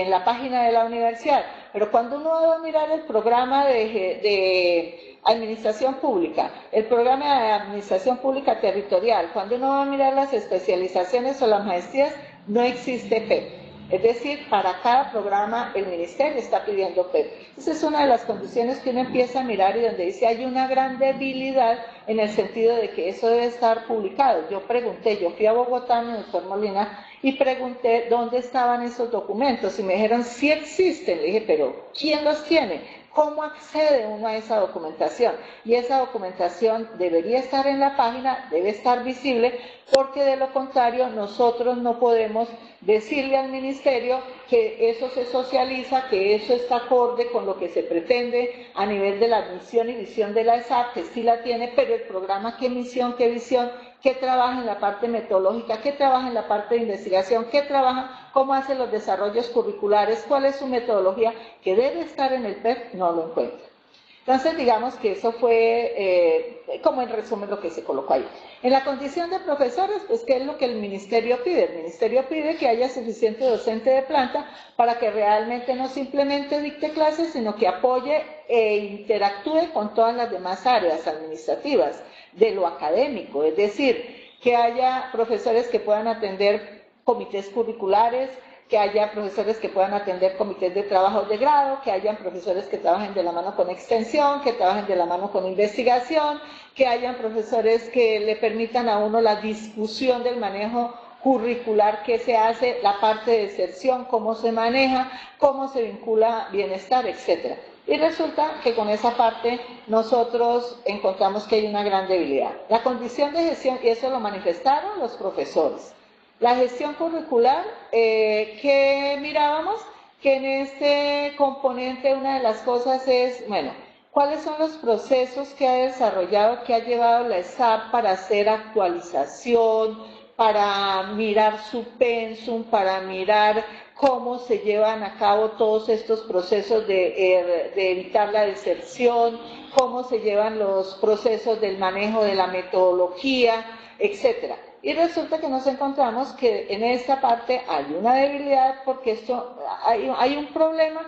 la página de la universidad. Pero cuando uno va a mirar el programa de administración pública, el programa de administración pública territorial, cuando uno va a mirar las especializaciones o las maestrías, no existe PEP. Es decir, para cada programa el ministerio está pidiendo PEP. Esa es una de las condiciones que uno empieza a mirar y donde dice hay una gran debilidad en el sentido de que eso debe estar publicado. Yo pregunté, yo fui a Bogotá, doctor Molina, y pregunté dónde estaban esos documentos y me dijeron sí existen. Le dije, pero ¿quién los tiene? ¿Cómo accede uno a esa documentación? Y esa documentación debería estar en la página, debe estar visible, porque de lo contrario nosotros no podemos decirle al ministerio que eso se socializa, que eso está acorde con lo que se pretende a nivel de la misión y visión de la ESAP, que sí la tiene, pero el programa, qué misión, qué visión, qué trabaja en la parte metodológica, qué trabaja en la parte de investigación, qué trabaja, cómo hace los desarrollos curriculares, cuál es su metodología, que debe estar en el PEP, no lo encuentra. Entonces, digamos que eso fue como en resumen lo que se colocó ahí. En la condición de profesores, pues, ¿qué es lo que el ministerio pide? El ministerio pide que haya suficiente docente de planta para que realmente no simplemente dicte clases, sino que apoye e interactúe con todas las demás áreas administrativas de lo académico, es decir, que haya profesores que puedan atender comités curriculares, que haya profesores que puedan atender comités de trabajo de grado, que hayan profesores que trabajen de la mano con extensión, que trabajen de la mano con investigación, que hayan profesores que le permitan a uno la discusión del manejo curricular que se hace, la parte de deserción, cómo se maneja, cómo se vincula bienestar, etc. Y resulta que con esa parte nosotros encontramos que hay una gran debilidad. La condición de gestión, y eso lo manifestaron los profesores. La gestión curricular, que mirábamos, que en este componente una de las cosas es, bueno, ¿cuáles son los procesos que ha desarrollado, que ha llevado la ESAP para hacer actualización, para mirar su pensum, para mirar cómo se llevan a cabo todos estos procesos de evitar la deserción, cómo se llevan los procesos del manejo de la metodología, etcétera? Y resulta que nos encontramos que en esta parte hay una debilidad porque hay un problema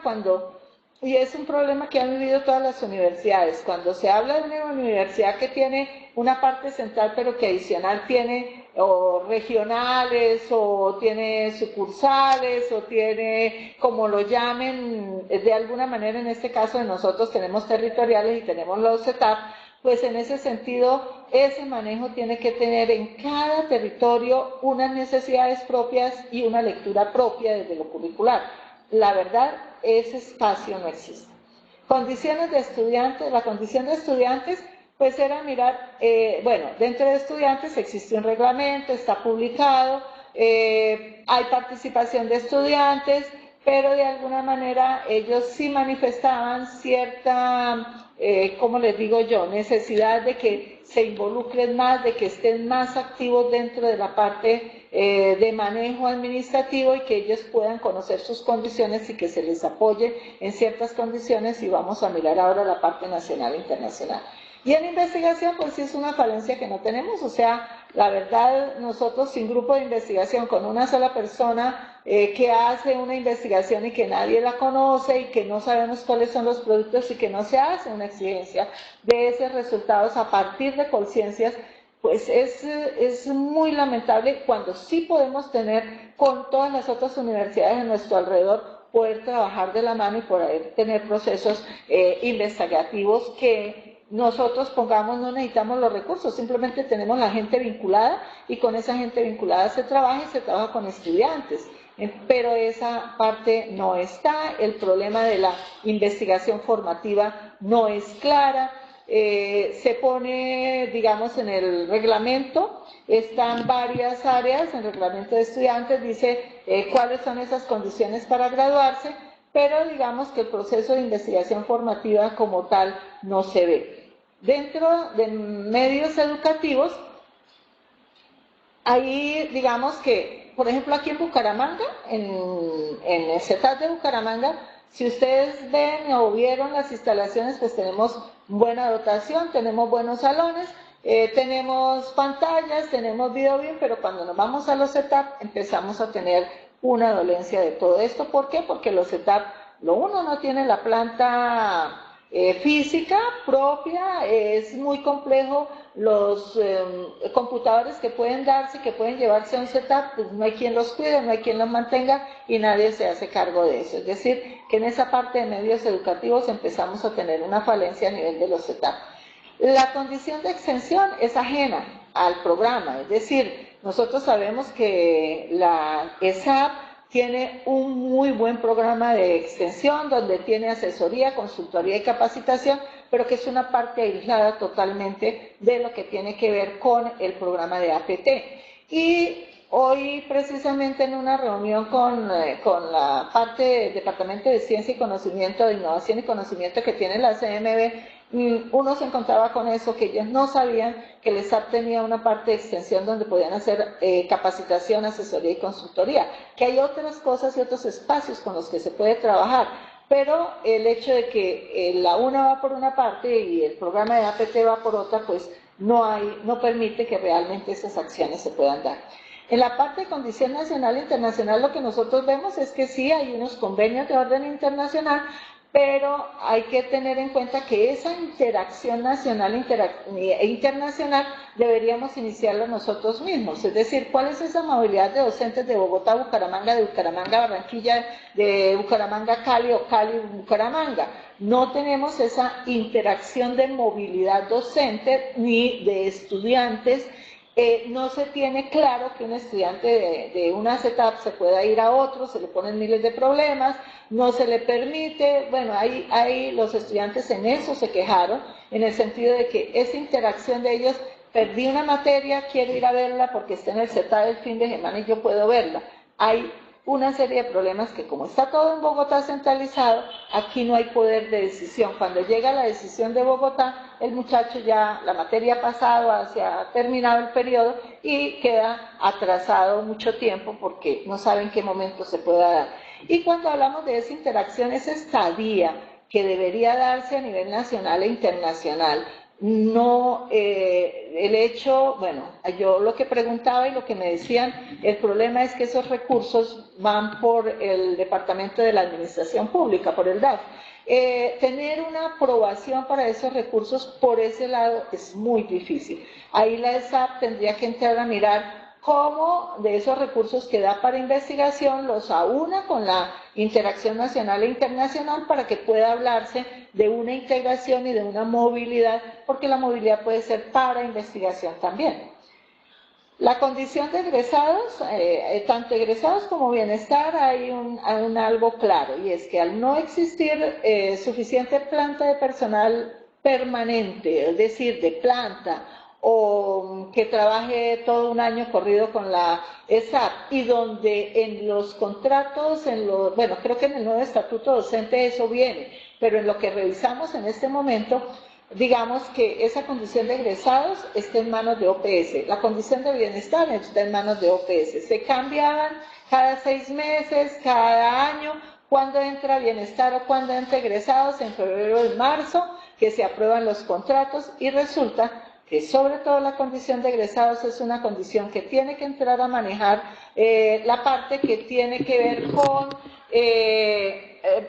y es un problema que han vivido todas las universidades. Cuando se habla de una universidad que tiene una parte central pero que adicional tiene o regionales o tiene sucursales o tiene, como lo llamen, de alguna manera en este caso de nosotros tenemos territoriales y tenemos los CETAP, pues en ese sentido, ese manejo tiene que tener en cada territorio unas necesidades propias y una lectura propia desde lo curricular. La verdad, ese espacio no existe. Condiciones de estudiantes, la condición de estudiantes, pues era mirar, bueno, dentro de estudiantes existe un reglamento, está publicado, hay participación de estudiantes, pero de alguna manera ellos sí manifestaban cierta, como les digo yo, necesidad de que se involucren más, de que estén más activos dentro de la parte de manejo administrativo y que ellos puedan conocer sus condiciones y que se les apoye en ciertas condiciones, y vamos a mirar ahora la parte nacional e internacional. Y en investigación, pues sí es una falencia que no tenemos, o sea, la verdad, nosotros sin grupo de investigación, con una sola persona que hace una investigación y que nadie la conoce y que no sabemos cuáles son los productos y que no se hace una exigencia de esos resultados a partir de conciencias, pues es muy lamentable cuando sí podemos tener con todas las otras universidades a nuestro alrededor, poder trabajar de la mano y poder tener procesos investigativos que nosotros pongamos, no necesitamos los recursos, simplemente tenemos la gente vinculada y con esa gente vinculada se trabaja con estudiantes, pero esa parte no está, el problema de la investigación formativa no es clara, se pone, digamos, en el reglamento, están varias áreas, en el reglamento de estudiantes dice cuáles son esas condiciones para graduarse, pero digamos que el proceso de investigación formativa como tal no se ve. Dentro de medios educativos, ahí digamos que, por ejemplo, aquí en Bucaramanga, en el CETAP de Bucaramanga, si ustedes ven o vieron las instalaciones, pues tenemos buena dotación, tenemos buenos salones, Tenemos pantallas, tenemos video bien, pero cuando nos vamos a los setup empezamos a tener una dolencia de todo esto. ¿Por qué? Porque los setup, lo uno no tiene la planta física propia, es muy complejo los computadores que pueden darse, que pueden llevarse a un setup, pues no hay quien los cuide, no hay quien los mantenga y nadie se hace cargo de eso. Es decir, que en esa parte de medios educativos empezamos a tener una falencia a nivel de los setup. La condición de extensión es ajena al programa, es decir, nosotros sabemos que la ESAP tiene un muy buen programa de extensión donde tiene asesoría, consultoría y capacitación, pero que es una parte aislada totalmente de lo que tiene que ver con el programa de APT. Y hoy precisamente en una reunión con la parte del Departamento de Ciencia y Conocimiento, de Innovación y Conocimiento que tiene la CMB, uno se encontraba con eso, que ellos no sabían que el ESAP tenía una parte de extensión donde podían hacer capacitación, asesoría y consultoría, que hay otras cosas y otros espacios con los que se puede trabajar, pero el hecho de que la una va por una parte y el programa de APT va por otra, pues no permite que realmente esas acciones se puedan dar. En la parte de condición nacional e internacional lo que nosotros vemos es que sí hay unos convenios de orden internacional, pero hay que tener en cuenta que esa interacción nacional e internacional deberíamos iniciarla nosotros mismos, es decir, ¿cuál es esa movilidad de docentes de Bogotá, Bucaramanga, de Bucaramanga, Barranquilla, de Bucaramanga, Cali o Cali, Bucaramanga? No tenemos esa interacción de movilidad docente ni de estudiantes. No se tiene claro que un estudiante de una setup se pueda ir a otro, se le ponen miles de problemas, no se le permite. Bueno, ahí los estudiantes en eso se quejaron, en el sentido de que esa interacción de ellos, perdí una materia, quiero ir a verla porque está en el setup del fin de semana y yo puedo verla. Hay una serie de problemas que, como está todo en Bogotá centralizado, aquí no hay poder de decisión. Cuando llega la decisión de Bogotá, el muchacho ya, la materia ha pasado, ha terminado el periodo y queda atrasado mucho tiempo porque no sabe en qué momento se pueda dar. Y cuando hablamos de esa interacción, esa estadía que debería darse a nivel nacional e internacional, no, el hecho, bueno, yo lo que preguntaba y lo que me decían, el problema es que esos recursos van por el Departamento de la Administración Pública, por el DAF. Tener una aprobación para esos recursos por ese lado es muy difícil. Ahí la ESAP tendría que entrar a mirar cómo de esos recursos que da para investigación los aúna con la interacción nacional e internacional para que pueda hablarse de una integración y de una movilidad, porque la movilidad puede ser para investigación también. La condición de egresados, tanto egresados como bienestar, hay un algo claro, y es que al no existir suficiente planta de personal permanente, es decir, de planta, o que trabaje todo un año corrido con la ESAP, y donde en los contratos, bueno, creo que en el nuevo estatuto docente eso viene, pero en lo que revisamos en este momento, digamos que esa condición de egresados está en manos de OPS, la condición de bienestar está en manos de OPS, se cambian cada 6 meses, cada año, cuando entra bienestar o cuando entra egresados, en febrero o en marzo, que se aprueban los contratos, y resulta que sobre todo la condición de egresados es una condición que tiene que entrar a manejar la parte que tiene que ver con,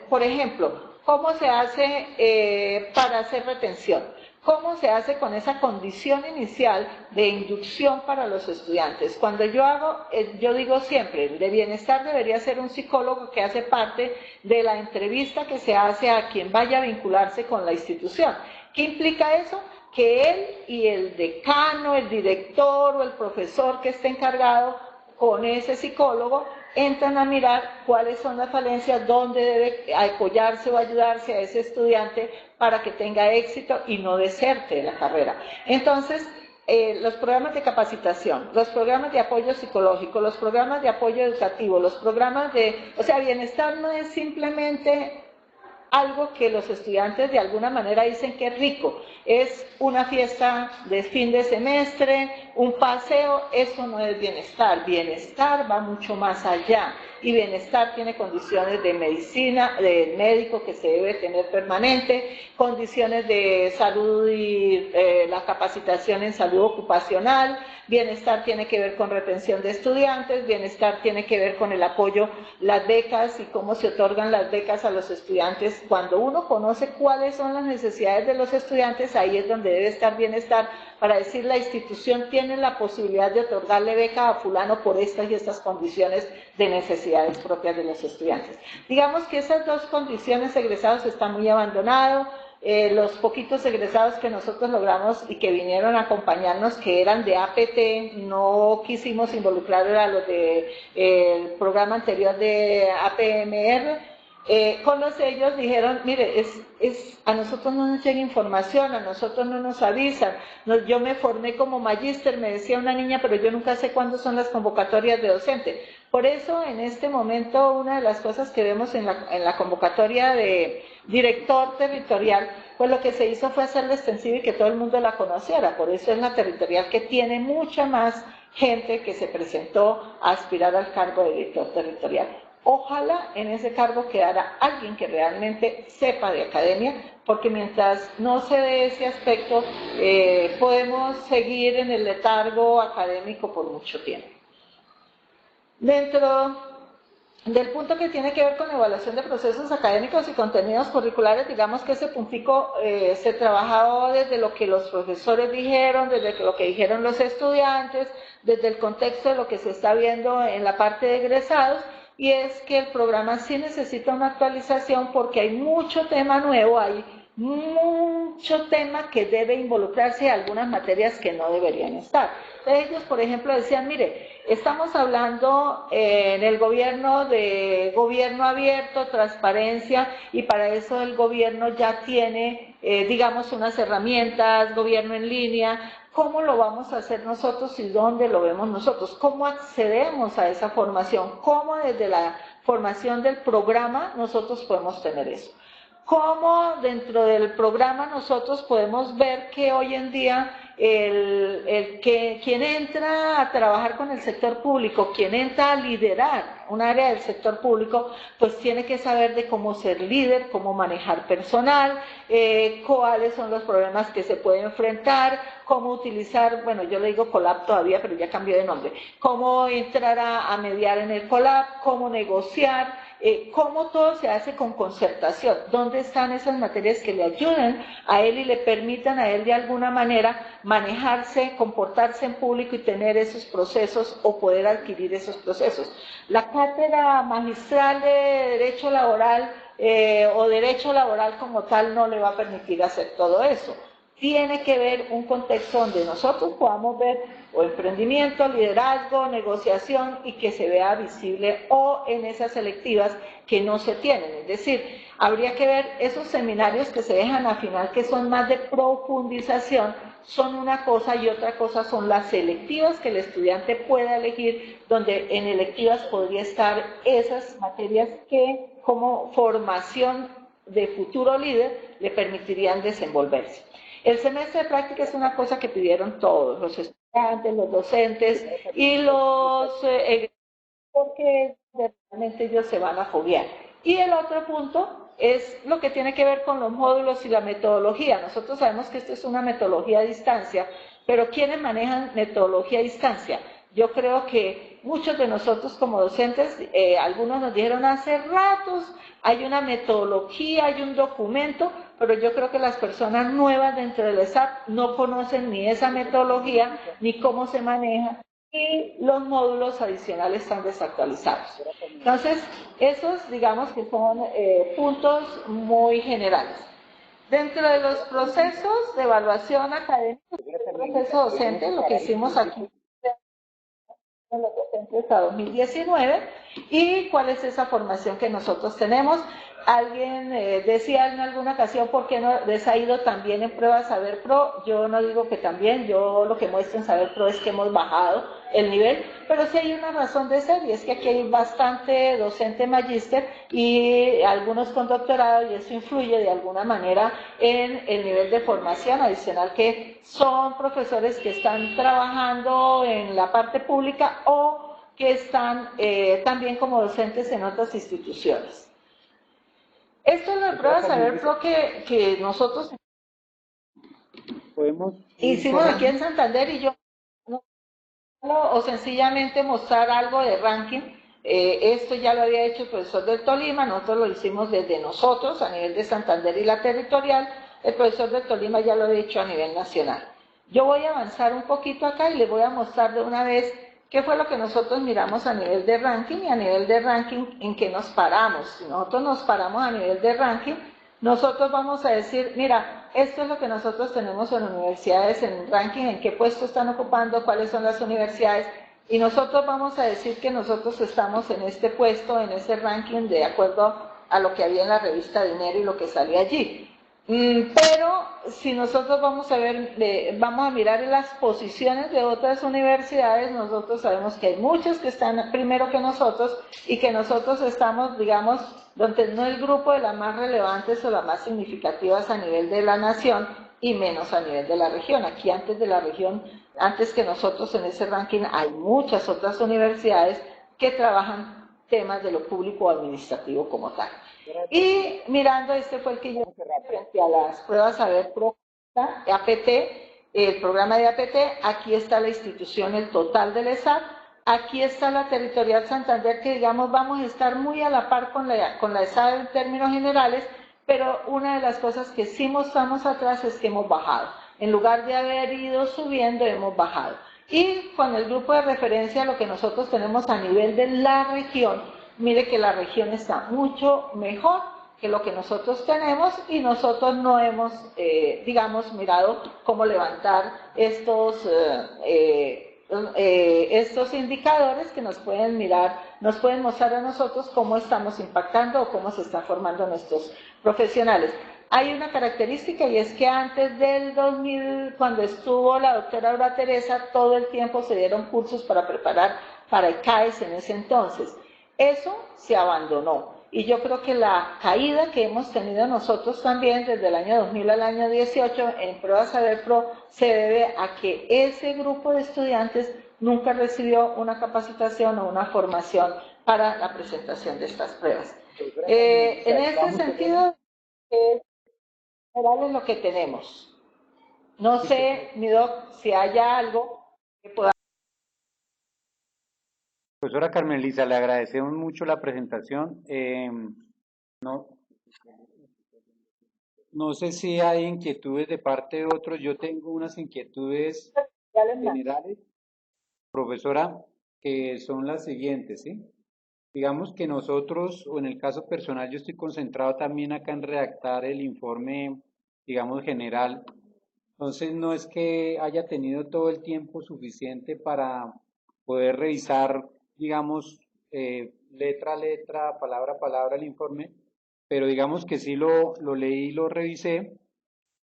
por ejemplo, cómo se hace para hacer retención, cómo se hace con esa condición inicial de inducción para los estudiantes. Cuando yo digo siempre, el de bienestar debería ser un psicólogo que hace parte de la entrevista que se hace a quien vaya a vincularse con la institución. ¿Qué implica eso? Que él y el decano, el director o el profesor que esté encargado con ese psicólogo entran a mirar cuáles son las falencias, dónde debe apoyarse o ayudarse a ese estudiante para que tenga éxito y no deserte de la carrera. Entonces, los programas de capacitación, los programas de apoyo psicológico, los programas de apoyo educativo, los programas o sea, bienestar no es simplemente algo que los estudiantes de alguna manera dicen que es rico, es una fiesta de fin de semestre, un paseo, eso no es bienestar. Bienestar va mucho más allá. Y bienestar tiene condiciones de medicina, del médico que se debe tener permanente, condiciones de salud y la capacitación en salud ocupacional. Bienestar tiene que ver con retención de estudiantes, bienestar tiene que ver con el apoyo, las becas y cómo se otorgan las becas a los estudiantes. Cuando uno conoce cuáles son las necesidades de los estudiantes, ahí es donde debe estar bienestar, para decir la institución tiene la posibilidad de otorgarle beca a fulano por estas y estas condiciones de necesidades propias de los estudiantes. Digamos que esas dos condiciones egresados están muy abandonados. Los poquitos egresados que nosotros logramos y que vinieron a acompañarnos, que eran de APT, no quisimos involucrar a los del programa anterior de APMR. Con los ellos dijeron, mire, a nosotros no nos llega información, a nosotros no nos avisan. Yo me formé como magíster, me decía una niña, pero yo nunca sé cuándo son las convocatorias de docente. Por eso, en este momento, una de las cosas que vemos en la convocatoria de director territorial, pues lo que se hizo fue hacerla extensiva y que todo el mundo la conociera. Por eso es la territorial que tiene mucha más gente que se presentó a aspirar al cargo de director territorial. Ojalá en ese cargo quedara alguien que realmente sepa de academia, porque mientras no se dé ese aspecto, podemos seguir en el letargo académico por mucho tiempo. Dentro del punto que tiene que ver con evaluación de procesos académicos y contenidos curriculares, digamos que ese puntico se trabajó desde lo que los profesores dijeron, desde lo que dijeron los estudiantes, desde el contexto de lo que se está viendo en la parte de egresados, y es que el programa sí necesita una actualización porque hay mucho tema nuevo, hay mucho tema que debe involucrarse y algunas materias que no deberían estar. Ellos, por ejemplo, decían, mire, estamos hablando en el gobierno de gobierno abierto, transparencia, y para eso el gobierno ya tiene, digamos, unas herramientas, gobierno en línea. ¿Cómo lo vamos a hacer nosotros y dónde lo vemos nosotros? ¿Cómo accedemos a esa formación? ¿Cómo desde la formación del programa nosotros podemos tener eso? ¿Cómo dentro del programa nosotros podemos ver que hoy en día quien entra a trabajar con el sector público, quien entra a liderar un área del sector público, pues tiene que saber de cómo ser líder, cómo manejar personal, cuáles son los problemas que se puede enfrentar, cómo utilizar, bueno, yo le digo Colab todavía, pero ya cambió de nombre, cómo entrar a mediar en el Colab, cómo negociar, cómo todo se hace con concertación, dónde están esas materias que le ayuden a él y le permitan a él de alguna manera manejarse, comportarse en público y tener esos procesos o poder adquirir esos procesos. La cátedra magistral de Derecho Laboral o Derecho Laboral como tal no le va a permitir hacer todo eso. Tiene que ver un contexto donde nosotros podamos ver o emprendimiento, liderazgo, negociación y que se vea visible, o en esas selectivas que no se tienen. Es decir, habría que ver esos seminarios que se dejan al final, que son más de profundización, son una cosa, y otra cosa son las selectivas que el estudiante pueda elegir, donde en electivas podría estar esas materias que como formación de futuro líder le permitirían desenvolverse. El semestre de práctica es una cosa que pidieron todos, los estudiantes, los docentes y los porque realmente ellos se van a foguear. Y el otro punto es lo que tiene que ver con los módulos y la metodología. Nosotros sabemos que esto es una metodología a distancia, pero ¿quiénes manejan metodología a distancia? Yo creo que muchos de nosotros como docentes, algunos nos dijeron hace ratos, hay una metodología, hay un documento, pero yo creo que las personas nuevas dentro del ESAP no conocen ni esa metodología, ni cómo se maneja, y los módulos adicionales están desactualizados. Entonces, esos digamos que son puntos muy generales. Dentro de los procesos de evaluación académica, el proceso docente, lo que hicimos aquí en los docentes a 2019, y cuál es esa formación que nosotros tenemos. Alguien decía en alguna ocasión, ¿por qué no les ha ido también en pruebas Saber Pro? Yo no digo que también, yo lo que muestro en Saber Pro es que hemos bajado el nivel, pero sí hay una razón de ser, y es que aquí hay bastante docente magíster y algunos con doctorado, y eso influye de alguna manera en el nivel de formación adicional, que son profesores que están trabajando en la parte pública o que están también como docentes en otras instituciones. Esto es la prueba de saber pro que nosotros podemos ir hicimos aquí en cerrando. Santander, y yo o sencillamente mostrar algo de ranking. Esto ya lo había hecho el profesor del Tolima, nosotros lo hicimos desde nosotros a nivel de Santander y la territorial, el profesor del Tolima ya lo había hecho a nivel nacional. Yo voy a avanzar un poquito acá y les voy a mostrar de una vez qué fue lo que nosotros miramos a nivel de ranking, y a nivel de ranking en qué nos paramos. Si nosotros nos paramos a nivel de ranking, nosotros vamos a decir, mira, esto es lo que nosotros tenemos en universidades en ranking, en qué puesto están ocupando, cuáles son las universidades, y nosotros vamos a decir que nosotros estamos en este puesto, en ese ranking, de acuerdo a lo que había en la revista Dinero y lo que salía allí. Pero si nosotros vamos a ver, vamos a mirar en las posiciones de otras universidades, nosotros sabemos que hay muchos que están primero que nosotros, y que nosotros estamos, digamos, donde no el grupo de las más relevantes o las más significativas a nivel de la nación, y menos a nivel de la región. Aquí antes de la región, antes que nosotros en ese ranking, hay muchas otras universidades que trabajan temas de lo público o administrativo como tal. Y mirando, este fue el que yo frente a las pruebas Saber Pro APT, el programa de APT. Aquí está la institución, el total del ESAT. Aquí está la territorial Santander, que digamos vamos a estar muy a la par con la ESAT en términos generales, pero una de las cosas que sí mostramos atrás es que hemos bajado. En lugar de haber ido subiendo, hemos bajado. Y con el grupo de referencia, lo que nosotros tenemos a nivel de la región, mire que la región está mucho mejor que lo que nosotros tenemos, y nosotros no hemos, digamos, mirado cómo levantar estos indicadores que nos pueden mostrar a nosotros cómo estamos impactando o cómo se están formando nuestros profesionales. Hay una característica, y es que antes del 2000, cuando estuvo la doctora Aura Teresa, todo el tiempo se dieron cursos para preparar para ICAES en ese entonces. Eso se abandonó, y yo creo que la caída que hemos tenido nosotros también desde el año 2000 al año 18 en Prueba Saber Pro se debe a que ese grupo de estudiantes nunca recibió una capacitación o una formación para la presentación de estas pruebas. En este sentido, general es lo que tenemos. No sé, mi doc, si haya algo que pueda. Profesora Carmen Lisa, le agradecemos mucho la presentación. No, no sé si hay inquietudes de parte de otros. Yo tengo unas inquietudes generales, profesora, que son las siguientes, ¿sí? Digamos que nosotros, o en el caso personal, yo estoy concentrado también acá en redactar el informe, digamos, general. Entonces, no es que haya tenido todo el tiempo suficiente para poder revisar, digamos, letra a letra, palabra a palabra el informe, pero digamos que sí lo leí y lo revisé.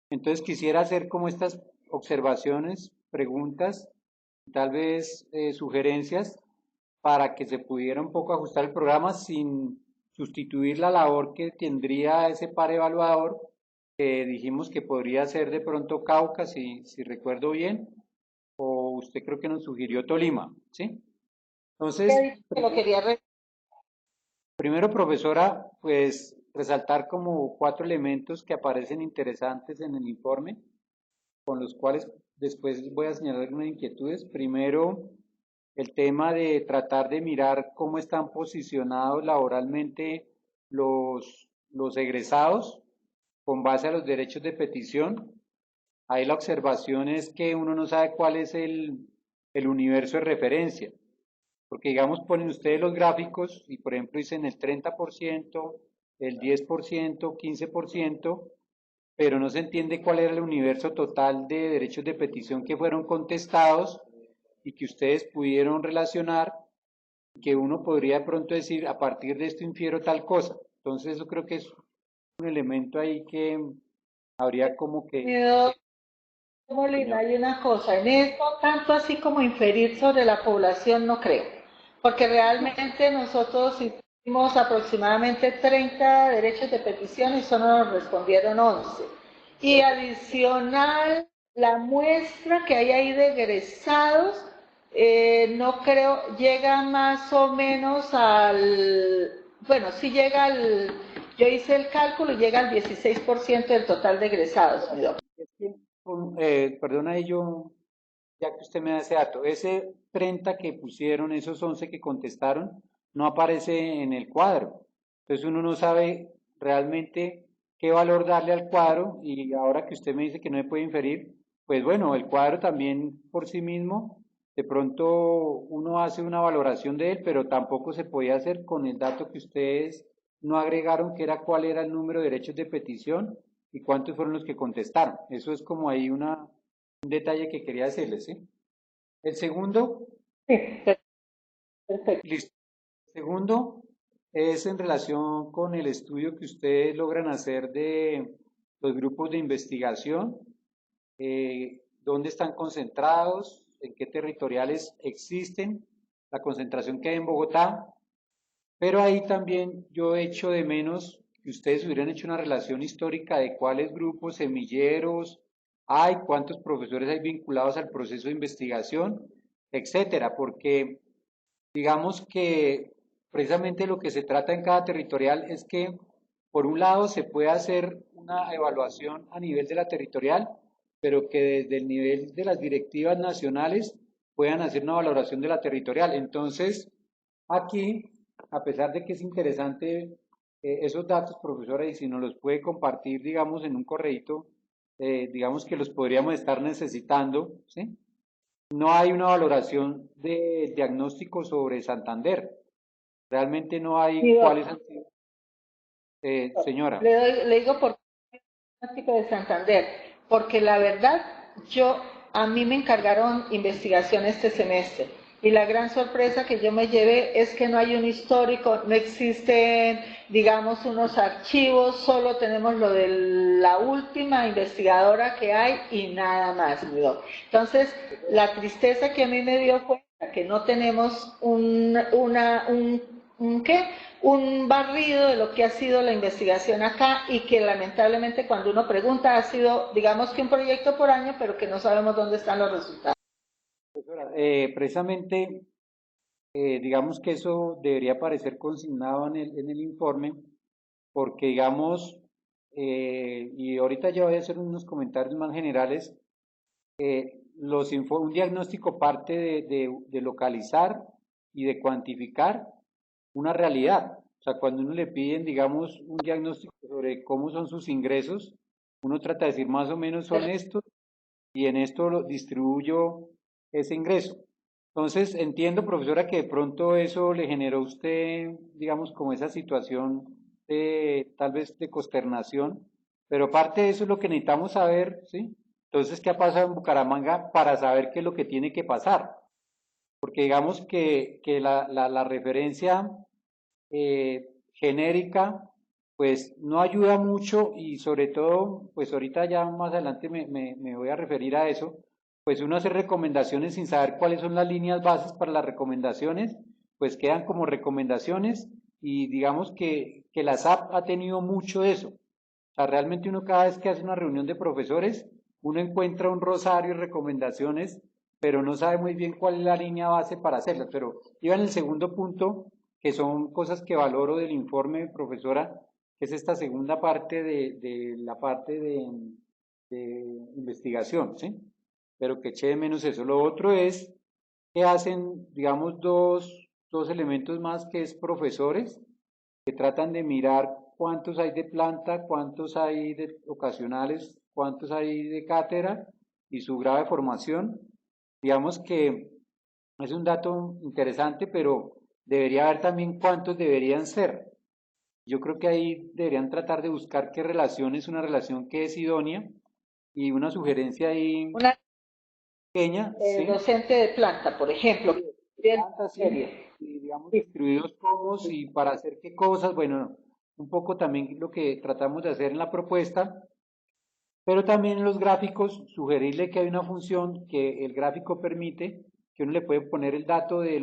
Entonces, quisiera hacer como estas observaciones, preguntas, tal vez sugerencias, para que se pudiera un poco ajustar el programa sin sustituir la labor que tendría ese par evaluador, que dijimos que podría ser de pronto Cauca, si recuerdo bien, o usted creo que nos sugirió Tolima, ¿sí? Entonces, Lo quería. primero, profesora, pues resaltar como 4 elementos que aparecen interesantes en el informe, con los cuales después voy a señalar algunas inquietudes. Primero, el tema de tratar de mirar cómo están posicionados laboralmente los egresados con base a los derechos de petición. Ahí la observación es que uno no sabe cuál es el universo de referencia, porque digamos ponen ustedes los gráficos y por ejemplo dicen el 30%, el 10%, 15%, pero no se entiende cuál era el universo total de derechos de petición que fueron contestados y que ustedes pudieron relacionar, que uno podría de pronto decir, a partir de esto infiero tal cosa. Entonces eso creo que es un elemento ahí que habría como que... Molina, señor. hay una cosa, en esto, tanto así como inferir sobre la población, no creo, porque realmente nosotros hicimos aproximadamente 30 derechos de petición y solo nos respondieron 11. Y adicional, la muestra que hay ahí de egresados, no creo, llega más o menos bueno, sí llega yo hice el cálculo y llega al 16% del total de egresados, mi doctor. Es que, perdona ahí yo, ya que usted me da ese dato, ese 30 que pusieron, esos 11 que contestaron, no aparece en el cuadro. Entonces uno no sabe realmente qué valor darle al cuadro y ahora que usted me dice que no se puede inferir, pues bueno, el cuadro también por sí mismo, de pronto uno hace una valoración de él, pero tampoco se podía hacer con el dato que ustedes no agregaron, que era cuál era el número de derechos de petición y cuántos fueron los que contestaron. Eso es como ahí un detalle que quería decirles, ¿sí? El segundo, Sí, perfecto. listo. El segundo es en relación con el estudio que ustedes logran hacer de los grupos de investigación, dónde están concentrados, en qué territoriales existen, la concentración que hay en Bogotá, pero ahí también yo echo de menos que ustedes hubieran hecho una relación histórica de cuáles grupos semilleros hay, cuántos profesores hay vinculados al proceso de investigación, etcétera, porque digamos que precisamente lo que se trata en cada territorial es que, por un lado, se puede hacer una evaluación a nivel de la territorial, pero que desde el nivel de las directivas nacionales puedan hacer una valoración de la territorial. Entonces, aquí, a pesar de que es interesante esos datos, profesora, y si nos los puede compartir, digamos, en un correíto, digamos que los podríamos estar necesitando, ¿sí? No hay una valoración de diagnóstico sobre Santander. Realmente no hay Sí, cuáles han sido. Señora, le digo por qué diagnóstico de Santander, porque la verdad, a mí me encargaron investigación este semestre y la gran sorpresa que yo me llevé es que no hay un histórico, no existen, digamos, unos archivos, solo tenemos lo de la última investigadora que hay y nada más, mi doc. Entonces, la tristeza que a mí me dio fue que no tenemos ¿qué? Un barrido de lo que ha sido la investigación acá y que lamentablemente cuando uno pregunta ha sido, digamos que un proyecto por año, pero que no sabemos dónde están los resultados. profesora, precisamente, digamos que eso debería aparecer consignado en el informe, porque digamos, y ahorita ya voy a hacer unos comentarios más generales, un diagnóstico parte de localizar y de cuantificar una realidad. O sea, cuando uno le piden, digamos, un diagnóstico sobre cómo son sus ingresos, uno trata de decir más o menos son estos y en esto lo distribuyo ese ingreso. Entonces, entiendo, profesora, que de pronto eso le generó a usted, digamos, como esa situación de tal vez de consternación, pero parte de eso es lo que necesitamos saber, ¿sí? Entonces, ¿qué ha pasado en Bucaramanga para saber qué es lo que tiene que pasar? Porque digamos que la referencia genérica, pues no ayuda mucho y sobre todo, pues ahorita ya más adelante me voy a referir a eso, pues uno hace recomendaciones sin saber cuáles son las líneas bases para las recomendaciones, pues quedan como recomendaciones y digamos que la SAP ha tenido mucho de eso. O sea, realmente uno cada vez que hace una reunión de profesores, uno encuentra un rosario de recomendaciones, pero no sabe muy bien cuál es la línea base para hacerlas. Pero iba en el segundo punto, que son cosas que valoro del informe, profesora, que es esta segunda parte de la parte de investigación, ¿sí? Pero que eche de menos eso. Lo otro es que hacen, digamos, dos elementos más, que es profesores, que tratan de mirar cuántos hay de planta, cuántos hay de ocasionales, cuántos hay de cátedra y su grado de formación. Digamos que es un dato interesante, pero debería haber también cuántos deberían ser. Yo creo que ahí deberían tratar de buscar qué relación es una relación que es idónea y una sugerencia ahí Una pequeña, ¿sí? docente de planta, por ejemplo, bien Planta, sí, serio. y digamos Sí, distribuidos cómo y para hacer qué cosas, bueno, un poco también lo que tratamos de hacer en la propuesta pero también en los gráficos sugerirle que hay una función que el gráfico permite, que uno le puede poner el dato de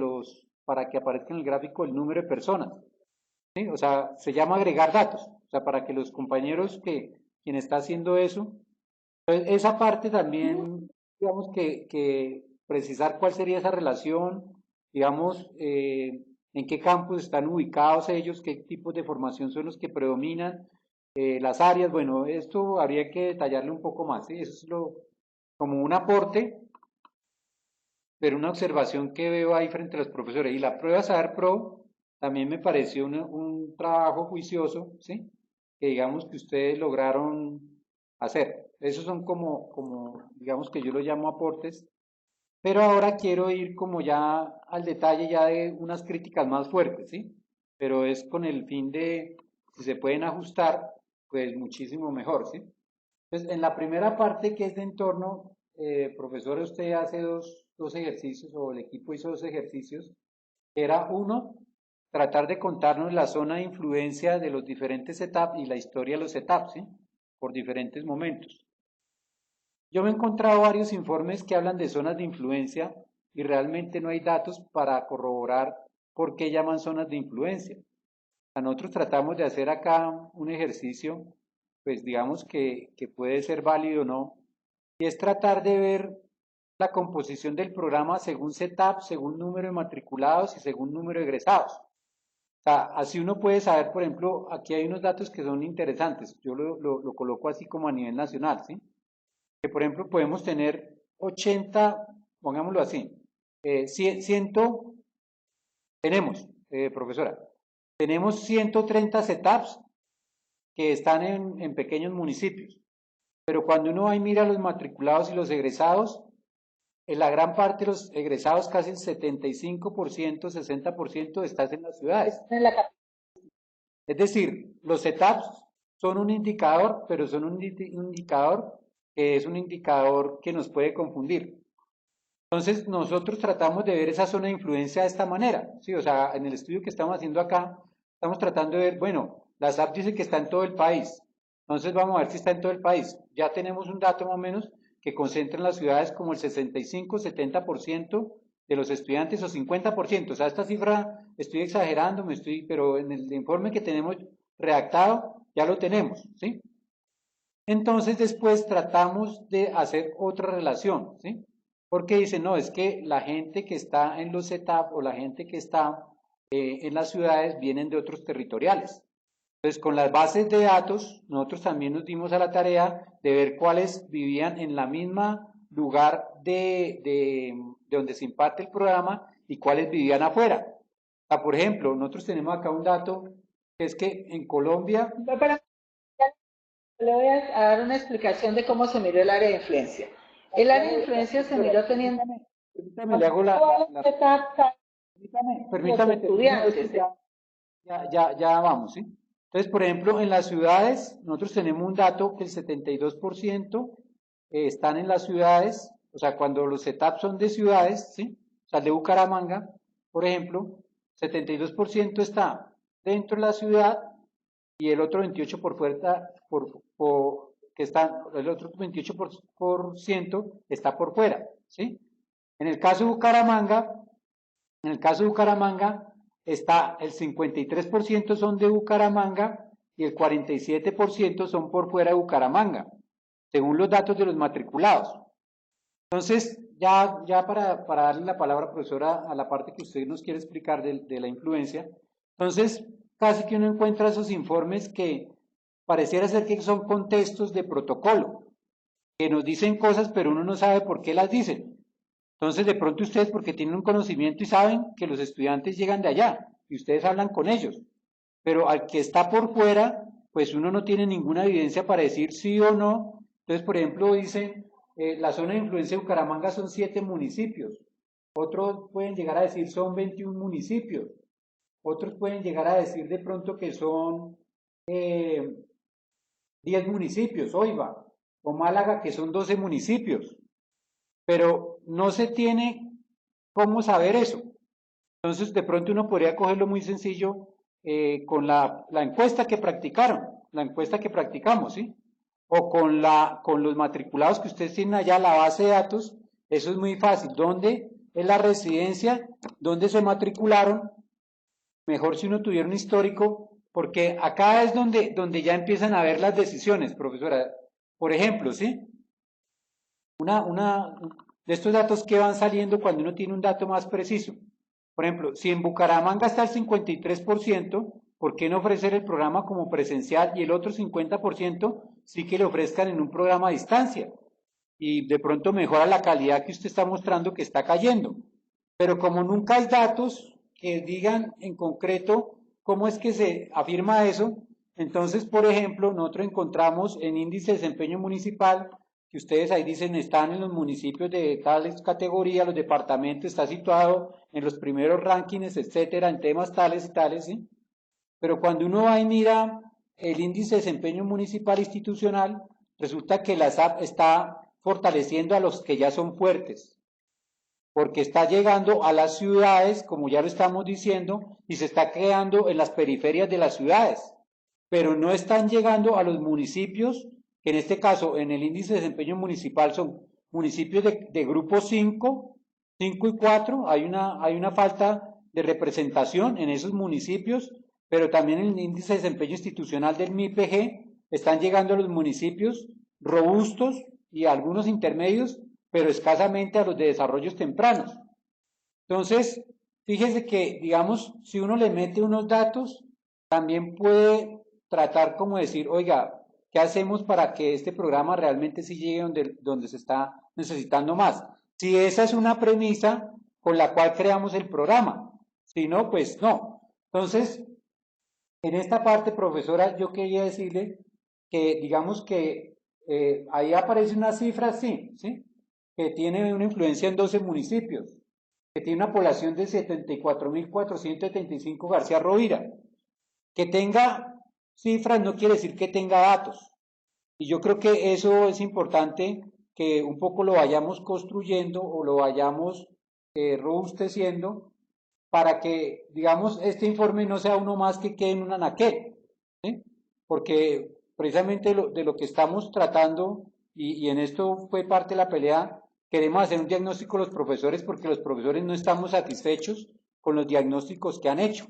para que aparezca en el gráfico el número de personas, ¿sí? O sea, se llama agregar datos, o sea, para que los compañeros quien está haciendo eso, entonces esa parte también, digamos que precisar cuál sería esa relación, digamos, en qué campos están ubicados ellos, qué tipos de formación son los que predominan, las áreas, bueno, esto habría que detallarle un poco más, ¿sí? Eso es como un aporte, pero una observación que veo ahí frente a los profesores. Y la prueba Saber Pro también me pareció un trabajo juicioso, ¿sí? Que digamos que ustedes lograron hacer. Esos son digamos que yo lo llamo aportes, pero ahora quiero ir como ya al detalle ya de unas críticas más fuertes, ¿sí? Pero es con el fin de, si se pueden ajustar, pues muchísimo mejor, ¿sí? Entonces, en la primera parte que es de entorno, profesor, usted hace dos ejercicios, o el equipo hizo dos ejercicios. Era uno, tratar de contarnos la zona de influencia de los diferentes setups y la historia de los setups, ¿sí? Por diferentes momentos. Yo me he encontrado varios informes que hablan de zonas de influencia y realmente no hay datos para corroborar por qué llaman zonas de influencia. Nosotros tratamos de hacer acá un ejercicio, pues digamos que puede ser válido o no, y es tratar de ver la composición del programa según setup, según número de matriculados y según número de egresados. O sea, así uno puede saber, por ejemplo, aquí hay unos datos que son interesantes, yo lo coloco así como a nivel nacional, ¿sí? Que por ejemplo podemos tener 80, pongámoslo así, 100, tenemos, profesora, tenemos 130 setups que están en pequeños municipios, pero cuando uno va y mira los matriculados y los egresados, en la gran parte de los egresados, casi el 75%, 60% están en las ciudades. Es decir, los setups son un indicador, pero son un indicador que es un indicador que nos puede confundir. Entonces, nosotros tratamos de ver esa zona de influencia de esta manera, ¿sí? O sea, en el estudio que estamos haciendo acá, estamos tratando de ver, bueno, la SAP dice que está en todo el país, entonces vamos a ver si está en todo el país. Ya tenemos un dato más o menos que concentra en las ciudades como el 65, 70% de los estudiantes o 50%. O sea, esta cifra estoy exagerando, pero en el informe que tenemos redactado ya lo tenemos, ¿sí? Entonces después tratamos de hacer otra relación, ¿sí? Porque dicen, no, es que la gente que está en los setup o la gente que está en las ciudades vienen de otros territoriales. Entonces, con las bases de datos, nosotros también nos dimos a la tarea de ver cuáles vivían en la misma lugar de donde se imparte el programa y cuáles vivían afuera. O sea, por ejemplo, nosotros tenemos acá un dato que es que en Colombia... Le voy a dar una explicación de cómo se miró el área de influencia. El área de influencia se miró teniendo... Permítame, le hago permítame, estudiantes. ya vamos, ¿sí? Entonces, por ejemplo, en las ciudades, nosotros tenemos un dato que el 72% están en las ciudades, o sea, cuando los setups son de ciudades, ¿sí? O sea, el de Bucaramanga, por ejemplo, 72% está dentro de la ciudad y el otro 28% por fuera, el otro 28% está por fuera, ¿sí? En el caso de Bucaramanga, está el 53% son de Bucaramanga y el 47% son por fuera de Bucaramanga, según los datos de los matriculados. Entonces, ya para darle la palabra, profesora, a la parte que usted nos quiere explicar de la influencia, entonces casi que uno encuentra esos informes que pareciera ser que son contextos de protocolo, que nos dicen cosas, pero uno no sabe por qué las dicen. Entonces, de pronto ustedes, porque tienen un conocimiento y saben que los estudiantes llegan de allá y ustedes hablan con ellos, pero al que está por fuera, pues uno no tiene ninguna evidencia para decir sí o no. Entonces, por ejemplo, dicen, la zona de influencia de Bucaramanga son 7 municipios, otros pueden llegar a decir son 21 municipios, otros pueden llegar a decir de pronto que son 10 municipios, Oiva, o Málaga, que son 12 municipios, pero no se tiene cómo saber eso. Entonces, de pronto uno podría cogerlo muy sencillo con la encuesta que practicamos, ¿sí? o con los matriculados que ustedes tienen allá, la base de datos, eso es muy fácil. ¿Dónde es la residencia? ¿Dónde se matricularon? Mejor si uno tuviera un histórico, porque acá es donde ya empiezan a ver las decisiones, profesora. Por ejemplo, ¿sí? De estos datos que van saliendo cuando uno tiene un dato más preciso. Por ejemplo, si en Bucaramanga está el 53%, ¿por qué no ofrecer el programa como presencial y el otro 50% sí que le ofrezcan en un programa a distancia? Y de pronto mejora la calidad que usted está mostrando que está cayendo. Pero como nunca hay datos que digan en concreto cómo es que se afirma eso, entonces, por ejemplo, nosotros encontramos en índice de desempeño municipal, que ustedes ahí dicen están en los municipios de tales categorías, los departamentos, está situado en los primeros rankings, etcétera, en temas tales y tales, ¿sí? Pero cuando uno va y mira el índice de desempeño municipal institucional, resulta que la SAP está fortaleciendo a los que ya son fuertes, porque está llegando a las ciudades, como ya lo estamos diciendo, y se está creando en las periferias de las ciudades, pero no están llegando a los municipios, que en este caso, en el índice de desempeño municipal son municipios de grupo 5, 5 y 4, hay una falta de representación en esos municipios, pero también en el índice de desempeño institucional del MIPG están llegando a los municipios robustos y algunos intermedios, pero escasamente a los de desarrollos tempranos. Entonces, fíjese que, digamos, si uno le mete unos datos, también puede tratar como decir, oiga, ¿qué hacemos para que este programa realmente sí llegue donde se está necesitando más? Si esa es una premisa con la cual creamos el programa, si no, pues no. Entonces, en esta parte, profesora, yo quería decirle que, digamos que ahí aparece una cifra, sí, ¿sí? Que tiene una influencia en 12 municipios, que tiene una población de 74.475 García Rovira. Que tenga cifras no quiere decir que tenga datos. Y yo creo que eso es importante que un poco lo vayamos construyendo o lo vayamos robusteciendo para que, digamos, este informe no sea uno más que quede en un anaquel, ¿sí? Porque precisamente de lo que estamos tratando, y en esto fue parte de la pelea, queremos hacer un diagnóstico los profesores porque los profesores no estamos satisfechos con los diagnósticos que han hecho.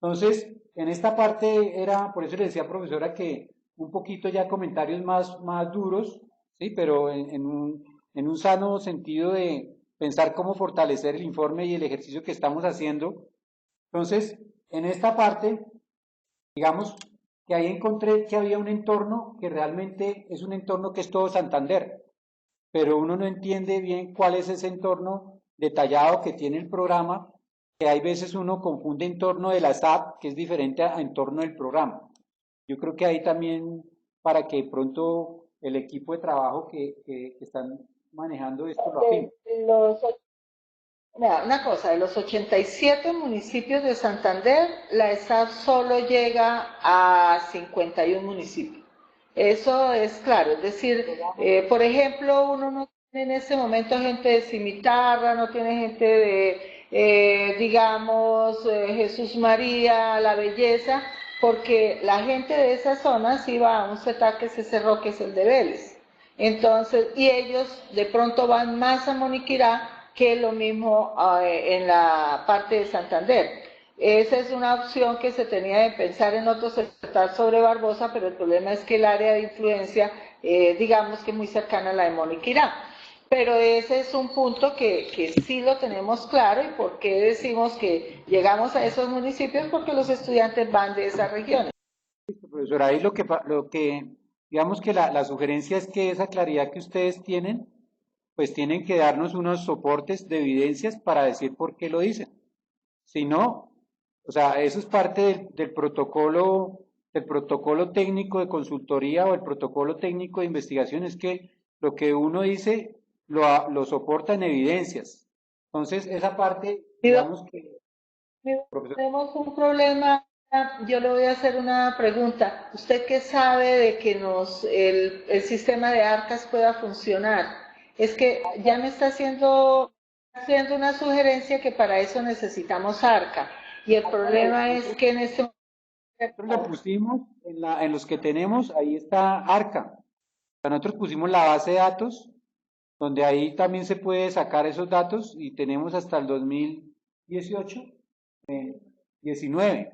Entonces, en esta parte era, por eso le decía, profesora, que un poquito ya comentarios más duros, ¿sí? Pero en un sano sentido de pensar cómo fortalecer el informe y el ejercicio que estamos haciendo. Entonces, en esta parte, digamos que ahí encontré que había un entorno que realmente es un entorno que es todo Santander, pero uno no entiende bien cuál es ese entorno detallado que tiene el programa, que hay veces uno confunde entorno de la SAP, que es diferente a entorno del programa. Yo creo que ahí también, para que pronto el equipo de trabajo que están manejando esto lo afine. Mira, una cosa, de los 87 municipios de Santander, la ESAP solo llega a 51 municipios. Eso es claro, es decir, por ejemplo, uno no tiene en este momento gente de Cimitarra, no tiene gente de, digamos, Jesús María, La Belleza, porque la gente de esas zonas iba a un CETA que se cerró, que es el de Vélez. Entonces, y ellos de pronto van más a Moniquirá que lo mismo en la parte de Santander. Esa es una opción que se tenía de pensar en otros estados sobre Barbosa, pero el problema es que el área de influencia, digamos que es muy cercana a la de Moniquirá. Pero ese es un punto que sí lo tenemos claro. ¿Y por qué decimos que llegamos a esos municipios? Porque los estudiantes van de esas regiones. Profesor, ahí digamos que la sugerencia es que esa claridad que ustedes tienen, pues tienen que darnos unos soportes de evidencias para decir por qué lo dicen. Si no, o sea, eso es parte del protocolo técnico de consultoría o el protocolo técnico de investigación, es que lo que uno dice lo soporta en evidencias. Entonces, esa parte, digamos que, profesor. Tenemos un problema. Yo le voy a hacer una pregunta. ¿Usted qué sabe de que el sistema de arcas pueda funcionar? Es que ya me está haciendo una sugerencia que para eso necesitamos arca. Y el problema es que en este Nosotros le pusimos en los que tenemos, ahí está Arca. sea, nosotros pusimos la base de datos, donde ahí también se puede sacar esos datos y tenemos hasta el 2018, 19.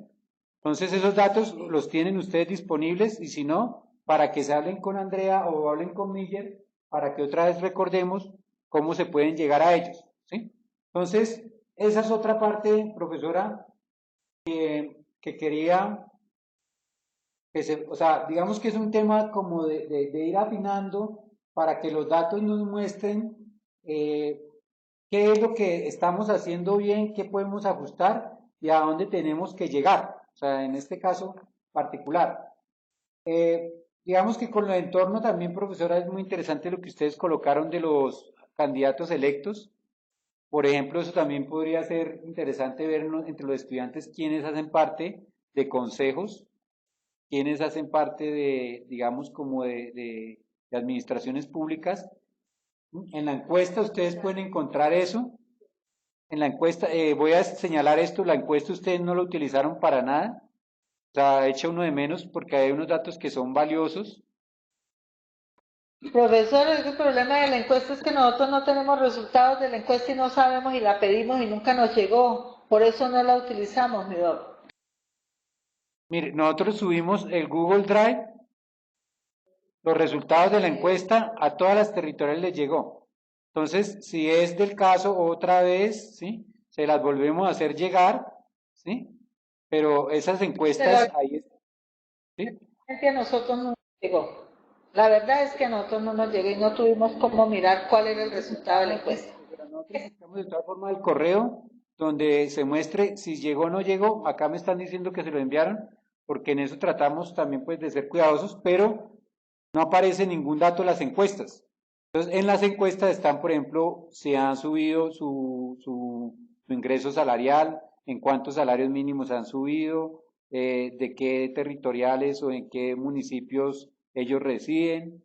Entonces esos datos los tienen ustedes disponibles y si no, para que se hablen con Andrea o hablen con Miller, para que otra vez recordemos cómo se pueden llegar a ellos, ¿sí? Entonces, esa es otra parte, profesora, que quería, o sea, digamos que es un tema como de ir afinando para que los datos nos muestren eh, qué es lo que estamos haciendo bien, qué podemos ajustar y a dónde tenemos que llegar. O sea, en este caso particular. Digamos que con el entorno también, profesora, es muy interesante lo que ustedes colocaron de los candidatos electos. Por ejemplo, eso también podría ser interesante ver entre los estudiantes quiénes hacen parte de consejos, quiénes hacen parte de, digamos, como de administraciones públicas. En la encuesta ustedes pueden encontrar eso. En la encuesta, voy a señalar esto, la encuesta ustedes no la utilizaron para nada, o sea, echa uno de menos porque hay unos datos que son valiosos. Profesor, el problema de la encuesta es que nosotros no tenemos resultados de la encuesta y no sabemos y la pedimos y nunca nos llegó. Por eso no la utilizamos, mi doc. Mire, nosotros subimos el Google Drive, los resultados de la encuesta a todas las territoriales les llegó. Entonces, si es del caso, otra vez, ¿sí? Se las volvemos a hacer llegar, ¿sí? Pero esas encuestas, ahí están, ¿sí? A nosotros no nos llegó. La verdad es que a nosotros no nos llegó y no tuvimos cómo mirar cuál era el resultado de la encuesta. Pero nosotros buscamos de todas formas el correo donde se muestre si llegó o no llegó. Acá me están diciendo que se lo enviaron, porque en eso tratamos también pues de ser cuidadosos, pero no aparece ningún dato en las encuestas. Entonces, en las encuestas están, por ejemplo, si han subido su ingreso salarial, en cuántos salarios mínimos han subido, de qué territoriales o en qué municipios ellos residen,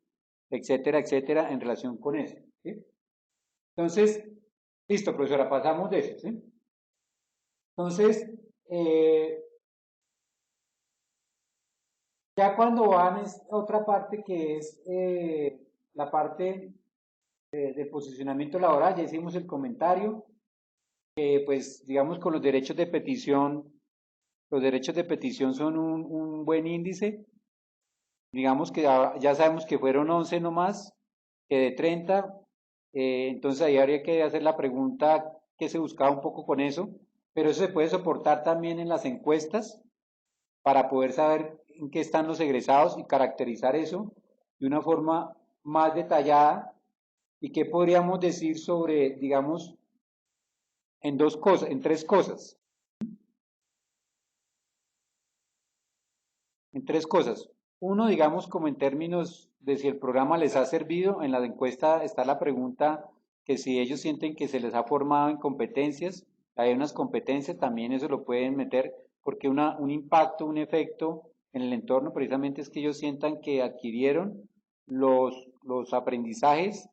etcétera, etcétera, en relación con eso, ¿sí? Entonces, listo, profesora, pasamos de eso, ¿sí? Entonces, ya cuando van es otra parte que es la parte de posicionamiento laboral, ya hicimos el comentario, pues digamos con los derechos de petición son un buen índice, digamos que ya sabemos que fueron 11 nomás, que de 30, entonces ahí habría que hacer la pregunta que se buscaba un poco con eso, pero eso se puede soportar también en las encuestas para poder saber en qué están los egresados y caracterizar eso de una forma más detallada. ¿Y qué podríamos decir sobre, digamos, en dos cosas, en tres cosas? En tres cosas. Uno, digamos, como en términos de si el programa les ha servido, en la encuesta está la pregunta que si ellos sienten que se les ha formado en competencias, hay unas competencias, también eso lo pueden meter, porque un impacto, un efecto en el entorno precisamente es que ellos sientan que adquirieron los aprendizajes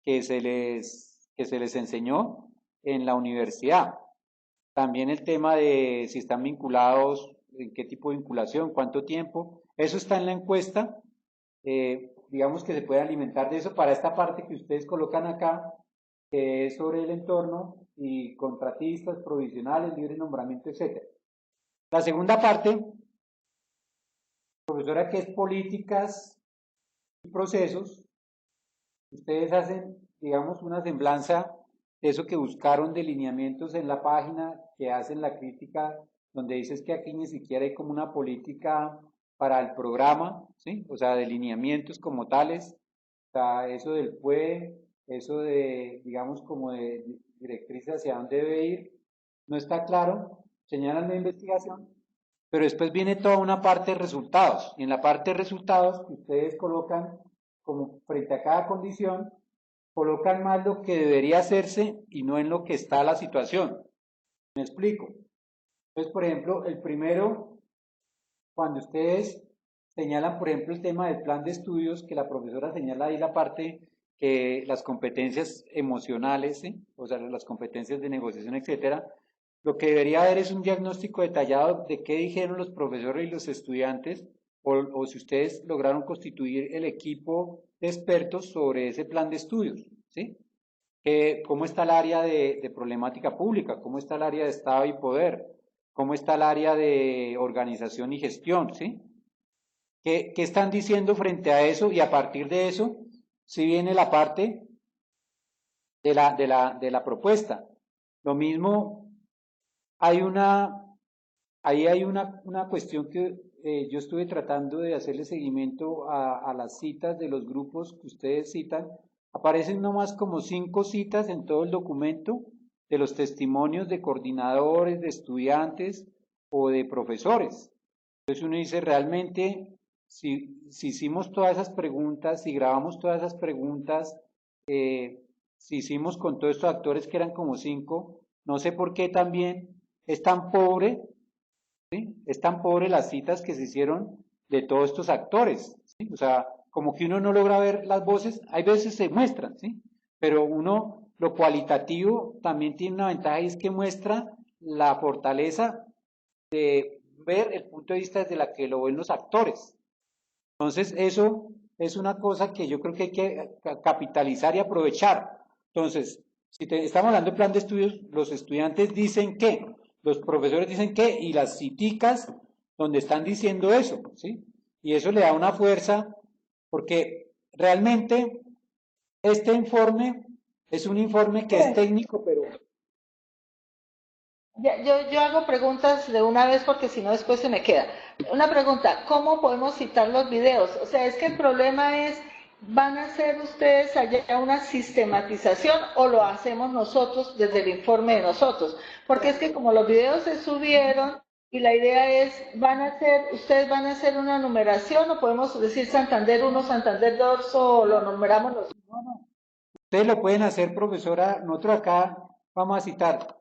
que se les enseñó en la universidad. También el tema de si están vinculados, en qué tipo de vinculación, cuánto tiempo, eso está en la encuesta. Digamos que se puede alimentar de eso para esta parte que ustedes colocan acá, que es sobre el entorno y contratistas, provisionales, libre nombramiento, etc. La segunda parte, profesora, que es políticas y procesos, ustedes hacen, digamos, una semblanza de eso que buscaron de lineamientos en la página, que hacen la crítica, donde dices que aquí ni siquiera hay como una política para el programa, ¿sí? O sea, de lineamientos como tales, o sea, eso del PUE, eso de, digamos, como de directrices hacia dónde debe ir, no está claro, señalan la investigación, pero después viene toda una parte de resultados, y en la parte de resultados ustedes colocan como frente a cada condición, colocan más lo que debería hacerse y no en lo que está la situación. ¿Me explico? Entonces, por ejemplo, el primero, cuando ustedes señalan, por ejemplo, el tema del plan de estudios, que la profesora señala ahí la parte que las competencias emocionales, ¿sí? O sea, las competencias de negociación, etcétera, lo que debería haber es un diagnóstico detallado de qué dijeron los profesores y los estudiantes o si ustedes lograron constituir el equipo de expertos sobre ese plan de estudios, ¿sí? ¿Cómo está el área de problemática pública? ¿Cómo está el área de Estado y poder? ¿Cómo está el área de organización y gestión? ¿Sí? ¿Qué están diciendo frente a eso? Y a partir de eso, si viene la parte de la propuesta. Lo mismo, ahí hay una cuestión que yo estuve tratando de hacerle seguimiento a las citas de los grupos que ustedes citan. Aparecen nomás como 5 citas en todo el documento de los testimonios de coordinadores, de estudiantes o de profesores. Entonces uno dice, realmente, si hicimos todas esas preguntas, si grabamos todas esas preguntas, si hicimos con todos estos actores que eran como 5, no sé por qué también es tan pobre, ¿sí? Es tan pobre las citas que se hicieron de todos estos actores, ¿sí? O sea, como que uno no logra ver las voces, hay veces se muestran, ¿sí? Pero uno, lo cualitativo también tiene una ventaja y es que muestra la fortaleza de ver el punto de vista desde la que lo ven los actores. Entonces, eso es una cosa que yo creo que hay que capitalizar y aprovechar. Entonces, si estamos hablando de plan de estudios, los estudiantes dicen que, los profesores dicen que, y las citicas donde están diciendo eso, ¿sí? Y eso le da una fuerza, porque realmente este informe es un informe que es técnico, pero Yo hago preguntas de una vez porque si no después se me queda. Una pregunta, ¿cómo podemos citar los videos? O sea, es que el problema es, ¿van a hacer ustedes allá una sistematización o lo hacemos nosotros desde el informe de nosotros? Porque es que como los videos se subieron y la idea es, ustedes van a hacer una numeración o podemos decir Santander 1, Santander 2 o lo numeramos los... ustedes lo pueden hacer, profesora. Nosotros acá vamos a citar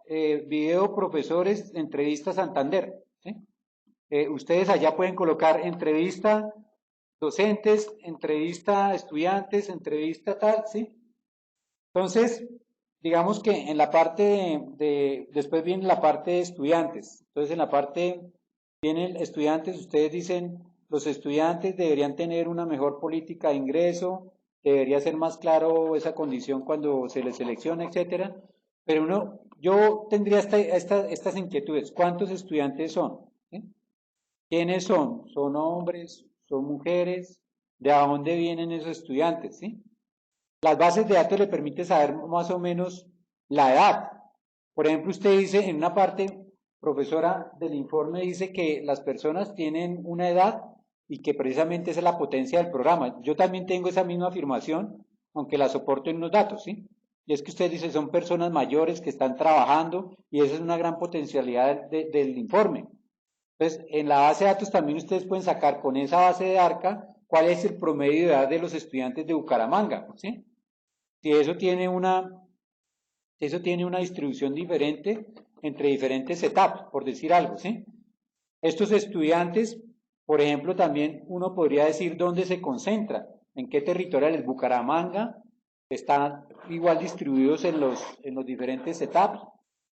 video profesores, entrevista Santander, ¿sí? Ustedes allá pueden colocar entrevista docentes, entrevista estudiantes, entrevista tal, ¿sí? Entonces, digamos que en la parte después viene la parte de estudiantes. Entonces, en la parte vienen estudiantes, ustedes dicen, los estudiantes deberían tener una mejor política de ingreso, debería ser más claro esa condición cuando se les selecciona, etcétera. Pero yo tendría estas inquietudes. ¿Cuántos estudiantes son? ¿Sí? ¿Quiénes son? ¿Son hombres? ¿Son mujeres? ¿De dónde vienen esos estudiantes? ¿Sí? Las bases de datos le permiten saber más o menos la edad. Por ejemplo, usted dice en una parte, profesora, del informe, dice que las personas tienen una edad y que precisamente esa es la potencia del programa. Yo también tengo esa misma afirmación, aunque la soporto en unos datos, ¿sí? Y es que usted dice, son personas mayores que están trabajando y esa es una gran potencialidad del informe. Entonces, en la base de datos también ustedes pueden sacar con esa base de ARCA cuál es el promedio de edad de los estudiantes de Bucaramanga, ¿sí? Si eso tiene una distribución diferente entre diferentes etapas, por decir algo, ¿sí? Estos estudiantes, por ejemplo, también uno podría decir dónde se concentran, en qué territoriales. Bucaramanga están igual distribuidos en los diferentes etapas.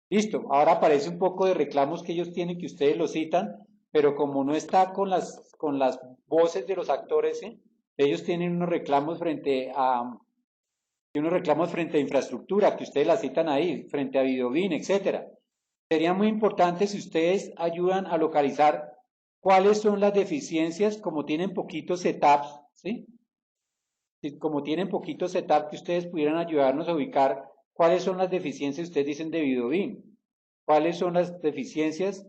Listo, ahora aparece un poco de reclamos que ellos tienen, que ustedes lo citan, pero como no está con las voces de los actores, ¿sí? Ellos tienen unos reclamos frente a infraestructura, que ustedes la citan ahí, frente a Videobin, etcétera. Sería muy importante si ustedes ayudan a localizar cuáles son las deficiencias, como tienen poquitos setups, ¿sí? Como tienen poquitos setups, que ustedes pudieran ayudarnos a ubicar cuáles son las deficiencias, ustedes dicen de Videobin, cuáles son las deficiencias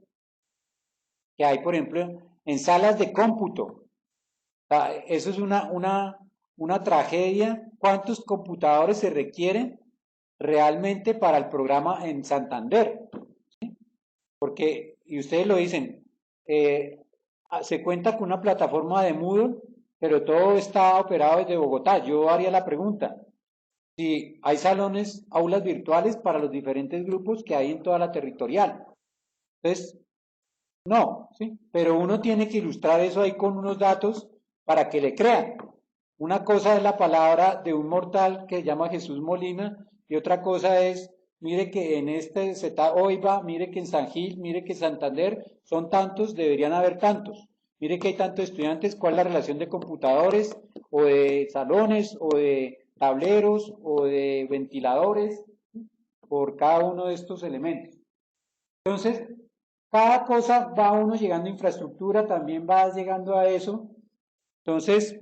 que hay, por ejemplo, en salas de cómputo. O sea, eso es una tragedia. ¿Cuántos computadores se requieren realmente para el programa en Santander? ¿Sí? Porque, y ustedes lo dicen, se cuenta con una plataforma de Moodle, pero todo está operado desde Bogotá. Yo haría la pregunta, si hay salones, aulas virtuales para los diferentes grupos que hay en toda la territorial. Entonces, no, ¿sí? Pero uno tiene que ilustrar eso ahí con unos datos para que le crean. Una cosa es la palabra de un mortal que se llama Jesús Molina y otra cosa es, mire que en este Oiva, mire que en San Gil, mire que en Santander son tantos, deberían haber tantos. mire que hay tantos estudiantes, cuál es la relación de computadores, o de salones, o de tableros, o de ventiladores, por cada uno de estos elementos. Entonces, cada cosa va uno llegando a infraestructura, también va llegando a eso. Entonces,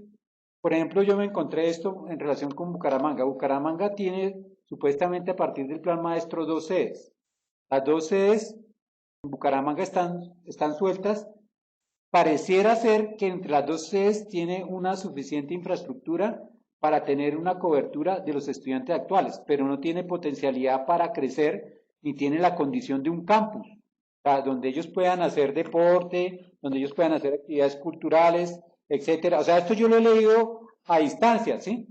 por ejemplo, yo me encontré esto en relación con Bucaramanga. Bucaramanga tiene supuestamente a partir del plan maestro 2 sedes. Las 2 sedes en Bucaramanga están sueltas. Pareciera ser que entre las 2 sedes tiene una suficiente infraestructura para tener una cobertura de los estudiantes actuales, pero no tiene potencialidad para crecer ni tiene la condición de un campus, o sea, donde ellos puedan hacer deporte, donde ellos puedan hacer actividades culturales, etcétera. O sea, esto yo lo he leído a distancia, ¿sí?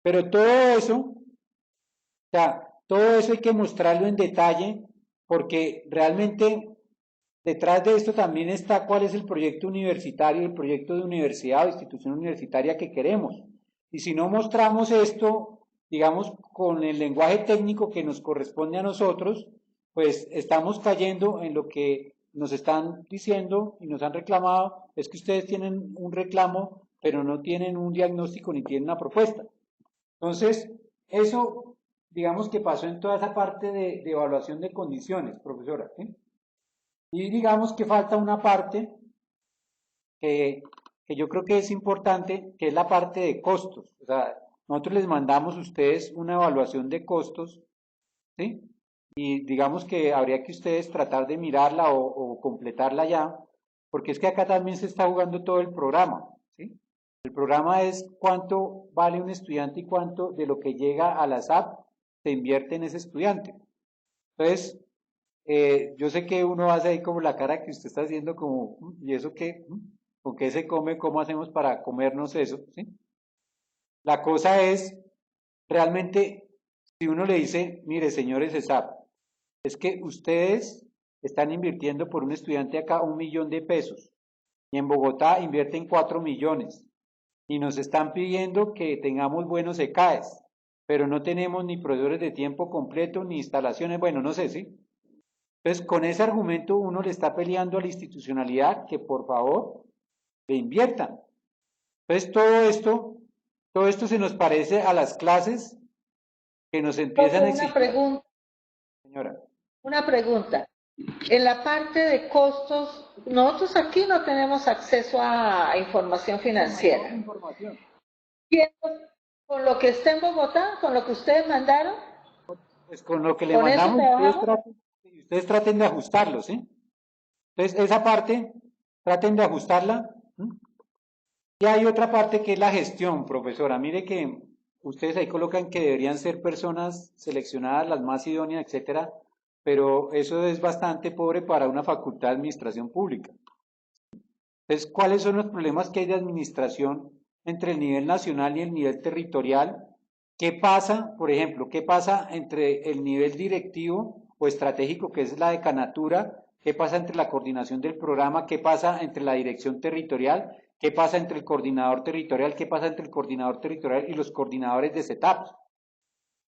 Pero todo eso, o sea, todo eso hay que mostrarlo en detalle, porque realmente detrás de esto también está cuál es el proyecto universitario, el proyecto de universidad o institución universitaria que queremos. Y si no mostramos esto, digamos, con el lenguaje técnico que nos corresponde a nosotros, pues estamos cayendo en lo que nos están diciendo y nos han reclamado, es que ustedes tienen un reclamo, pero no tienen un diagnóstico ni tienen una propuesta. Entonces, eso, digamos que pasó en toda esa parte de evaluación de condiciones, profesora, ¿sí? Y digamos que falta una parte que yo creo que es importante, que es la parte de costos. O sea, nosotros les mandamos a ustedes una evaluación de costos, ¿sí? Y digamos que habría que ustedes tratar de mirarla o completarla ya, porque es que acá también se está jugando todo el programa, ¿sí? El programa es cuánto vale un estudiante y cuánto de lo que llega a la SAP se invierte en ese estudiante. Entonces, yo sé que uno hace ahí como la cara que usted está haciendo, como, ¿y eso qué? ¿Con qué se come? ¿Cómo hacemos para comernos eso? ¿Sí? La cosa es, realmente, si uno le dice, mire, señores ESAP, es que ustedes están invirtiendo por un estudiante acá 1.000.000 de pesos, y en Bogotá invierten 4 millones, y nos están pidiendo que tengamos buenos ECAES, pero no tenemos ni proveedores de tiempo completo, ni instalaciones, bueno, no sé, ¿sí? Entonces, con ese argumento uno le está peleando a la institucionalidad que por favor le inviertan. Entonces, todo esto se nos parece a las clases que nos empiezan a Una exigir. pregunta, Señora, una pregunta. En la parte de costos, nosotros aquí no tenemos acceso a información financiera. información. Con lo que está en Bogotá, con lo que ustedes mandaron, Pues con lo que le con eso mandamos, trabajamos. ustedes traten de ajustarlo, ¿sí? Entonces, esa parte, traten de ajustarla. ¿Sí? Y hay otra parte que es la gestión, profesora. Mire que ustedes ahí colocan que deberían ser personas seleccionadas, las más idóneas, etcétera, pero eso es bastante pobre para una facultad de administración pública. Entonces, ¿cuáles son los problemas que hay de administración entre el nivel nacional y el nivel territorial? ¿Qué pasa, por ejemplo, qué pasa entre el nivel directivo o estratégico, que es la decanatura? ¿Qué pasa entre la coordinación del programa? ¿Qué pasa entre la dirección territorial? ¿Qué pasa entre el coordinador territorial? ¿Qué pasa entre el coordinador territorial y los coordinadores de CETAP?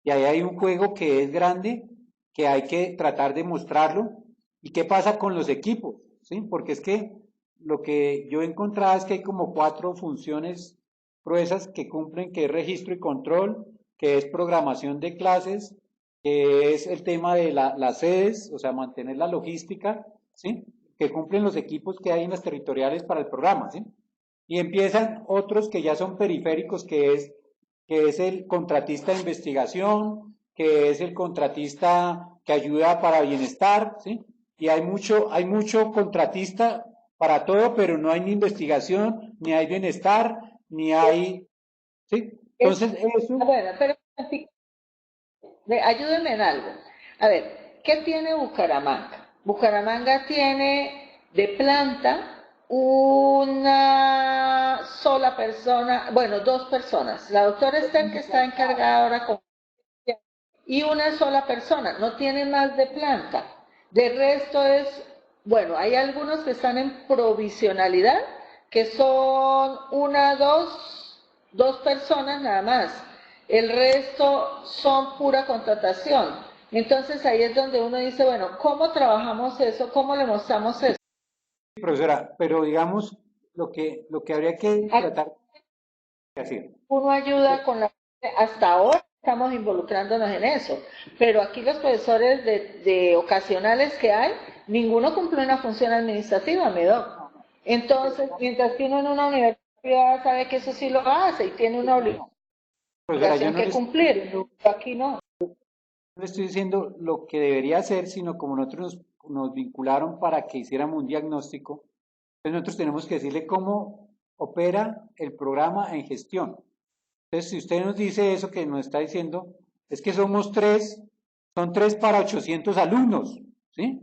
Y ahí hay un juego que es grande, que hay que tratar de mostrarlo. ¿Y qué pasa con los equipos? ¿Sí? Porque es que lo que yo he encontrado es que hay como 4 funciones gruesas que cumplen, que es registro y control, que es programación de clases, que es el tema de las sedes, o sea, mantener la logística, ¿sí? Que cumplen los equipos que hay en las territoriales para el programa, ¿sí? Y empiezan otros que ya son periféricos, que es el contratista de investigación, que es el contratista que ayuda para bienestar, ¿sí? Y hay mucho contratista para todo, pero no hay ni investigación, ni hay bienestar, ni hay, ¿sí? Entonces, eso, Bueno, pero ayúdenme en algo. A ver, ¿qué tiene Bucaramanga? Bucaramanga tiene de planta una sola persona, bueno, 2 personas. La doctora Esther, que está encargada ahora con, y una sola persona, no tiene más de planta. De resto es, bueno, hay algunos que están en provisionalidad, que son dos personas nada más. El resto son pura contratación. Entonces ahí es donde uno dice, bueno, ¿cómo trabajamos eso? ¿Cómo le mostramos eso? Profesora, pero digamos, lo que habría que tratar de hacer. Uno ayuda con la... Hasta ahora estamos involucrándonos en eso, pero aquí los profesores de ocasionales que hay, ninguno cumple una función administrativa, me doy. Entonces, mientras que uno en una universidad privada sabe que eso sí lo hace y tiene una Profesora, yo obligación que cumplir, aquí no. no le estoy diciendo lo que debería hacer, sino como nosotros nos vincularon para que hiciéramos un diagnóstico, entonces nosotros tenemos que decirle cómo opera el programa en gestión. Entonces, si usted nos dice eso que nos está diciendo, es que son 3 para 800 alumnos, ¿sí?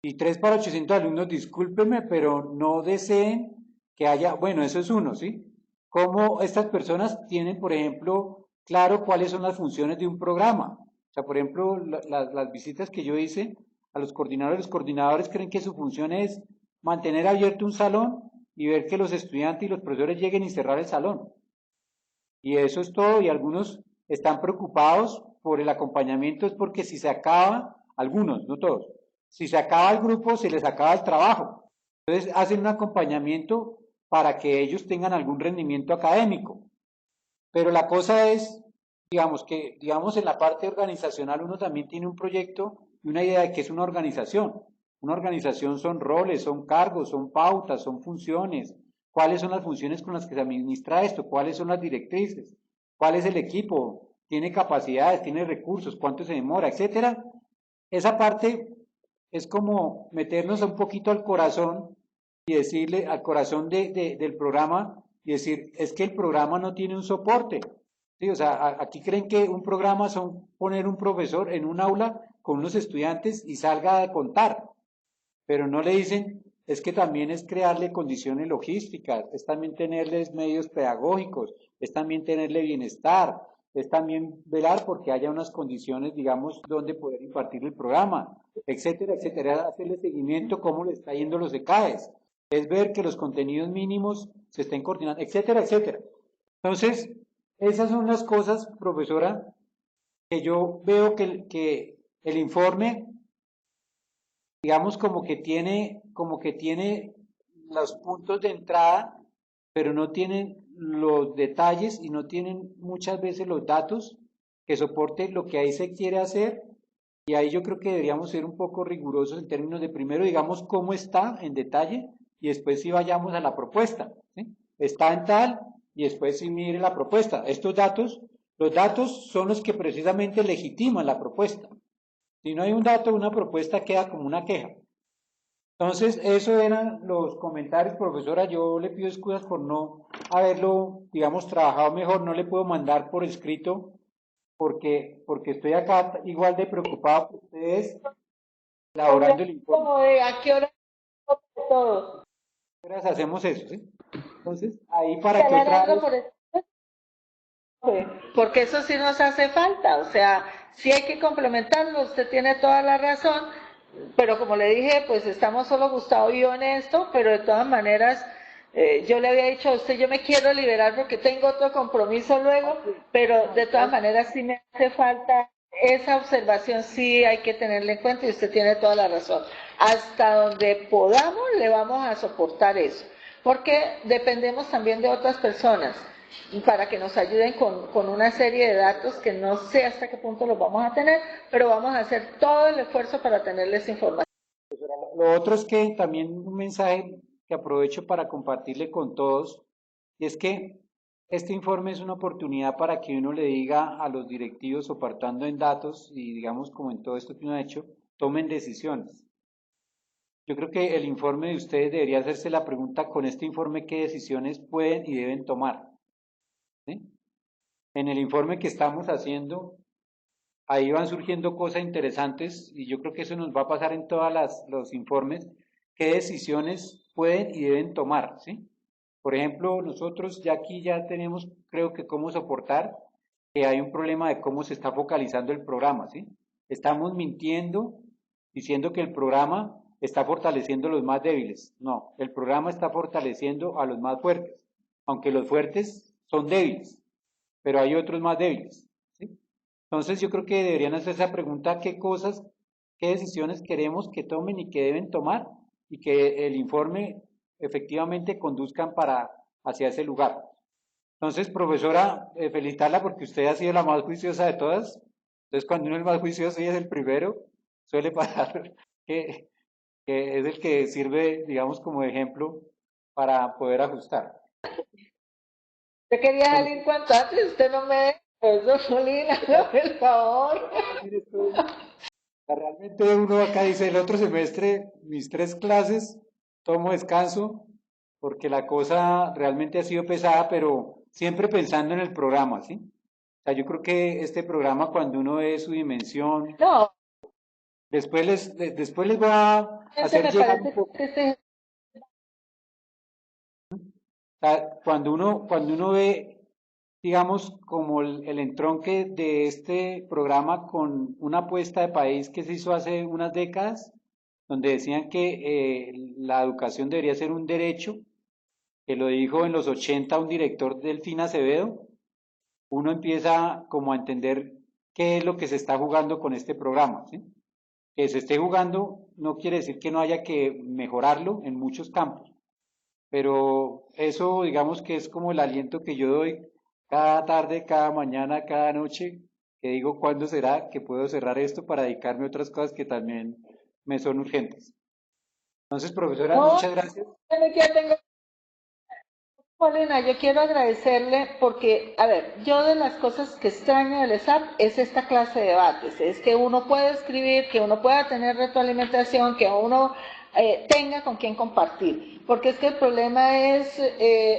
Y 3 para 800 alumnos, discúlpeme, pero no deseen que haya, bueno, eso es uno, ¿sí? Cómo estas personas tienen, por ejemplo, claro cuáles son las funciones de un programa. O sea, por ejemplo, las visitas que yo hice a los coordinadores creen que su función es mantener abierto un salón y ver que los estudiantes y los profesores lleguen y cerrar el salón. Y eso es todo, y algunos están preocupados por el acompañamiento, es porque si se acaba, algunos, no todos, si se acaba el grupo, se les acaba el trabajo. Entonces hacen un acompañamiento para que ellos tengan algún rendimiento académico. Pero la cosa es, digamos en la parte organizacional uno también tiene un proyecto y una idea de que es una organización. Una organización son roles, son cargos, son pautas, son funciones. ¿Cuáles son las funciones con las que se administra esto? ¿Cuáles son las directrices? ¿Cuál es el equipo? ¿Tiene capacidades? ¿Tiene recursos? ¿Cuánto se demora? Etcétera. Esa parte es como meternos un poquito al corazón y decirle al corazón del programa y decir, es que el programa no tiene un soporte. ¿Sí? O sea, aquí creen que un programa son poner un profesor en un aula con unos estudiantes y salga a contar, pero no le dicen, es que también es crearle condiciones logísticas, es también tenerles medios pedagógicos, es también tenerle bienestar, es también velar porque haya unas condiciones, digamos, donde poder impartir el programa, etcétera, etcétera, hacerle seguimiento, cómo le está yendo los ECAES, es ver que los contenidos mínimos se estén coordinando, etcétera, etcétera. Entonces, esas son las cosas, profesora, que yo veo que el informe digamos como que tiene los puntos de entrada, pero no tienen los detalles y no tienen muchas veces los datos que soporten lo que ahí se quiere hacer. Y ahí yo creo que deberíamos ser un poco rigurosos en términos de primero digamos cómo está en detalle y después sí vayamos a la propuesta, ¿sí? Está en tal y después sí mire la propuesta. Los datos son los que precisamente legitiman la propuesta. Si no hay un dato, una propuesta queda como una queja. Entonces, eso eran los comentarios, profesora. Yo le pido excusas por no haberlo, digamos, trabajado mejor. No le puedo mandar por escrito porque estoy acá igual de preocupado que ustedes elaborando el informe. Como de a qué hora todos. ¿Qué horas hacemos eso, sí? Entonces, ahí para que otra vez... Porque eso sí nos hace falta, o sea, sí hay que complementarlo, usted tiene toda la razón, pero como le dije, pues estamos solo Gustavo y yo en esto, pero de todas maneras, yo le había dicho a usted, yo me quiero liberar porque tengo otro compromiso luego, pero de todas maneras sí me hace falta esa observación, sí hay que tenerla en cuenta y usted tiene toda la razón. Hasta donde podamos le vamos a soportar eso, porque dependemos también de otras personas para que nos ayuden con una serie de datos que no sé hasta qué punto los vamos a tener, pero vamos a hacer todo el esfuerzo para tenerles información. Lo otro es que también un mensaje que aprovecho para compartirle con todos, y es que este informe es una oportunidad para que uno le diga a los directivos, soportando en datos y digamos como en todo esto que uno ha hecho, tomen decisiones. Yo creo que el informe de ustedes debería hacerse la pregunta con este informe qué decisiones pueden y deben tomar. ¿Sí? En el informe que estamos haciendo, ahí van surgiendo cosas interesantes y yo creo que eso nos va a pasar en todos los informes, qué decisiones pueden y deben tomar, ¿sí? Por ejemplo, nosotros ya aquí ya tenemos, creo que cómo soportar que hay un problema de cómo se está focalizando el programa, ¿sí? Estamos mintiendo diciendo que el programa está fortaleciendo a los más débiles. No, el programa está fortaleciendo a los más fuertes, aunque los fuertes son débiles, pero hay otros más débiles, ¿sí? Entonces yo creo que deberían hacer esa pregunta, qué cosas, qué decisiones queremos que tomen y que deben tomar, y que el informe efectivamente conduzcan hacia ese lugar. Entonces, profesora, felicitarla porque usted ha sido la más juiciosa de todas. Entonces, cuando uno es el más juicioso y es el primero, suele pasar que, que es el que sirve, digamos, como ejemplo para poder ajustar. Yo quería salir cuanto antes, usted no me deja, profesor Molina, por el favor. Realmente uno acá dice el otro semestre, mis 3 clases, tomo descanso, porque la cosa realmente ha sido pesada, pero siempre pensando en el programa, ¿sí? O sea, yo creo que este programa, cuando uno ve su dimensión, No, después les va a hacer me llegar un parece poco. que este O sea, cuando uno ve, digamos, como el entronque de este programa con una apuesta de país que se hizo hace unas décadas, donde decían que la educación debería ser un derecho, que lo dijo en los 80 un director del FIN Acevedo, uno empieza como a entender qué es lo que se está jugando con este programa, ¿sí? Que se esté jugando no quiere decir que no haya que mejorarlo en muchos campos, pero eso digamos que es como el aliento que yo doy cada tarde, cada mañana, cada noche, que digo cuándo será que puedo cerrar esto para dedicarme a otras cosas que también me son urgentes. Entonces, profesora, no, muchas gracias. ya tengo. Molina, yo quiero agradecerle porque, a ver, yo de las cosas que extraño del ESAP es esta clase de debates, es que uno pueda escribir, que uno pueda tener retroalimentación, que uno tenga con quien compartir, porque es que el problema es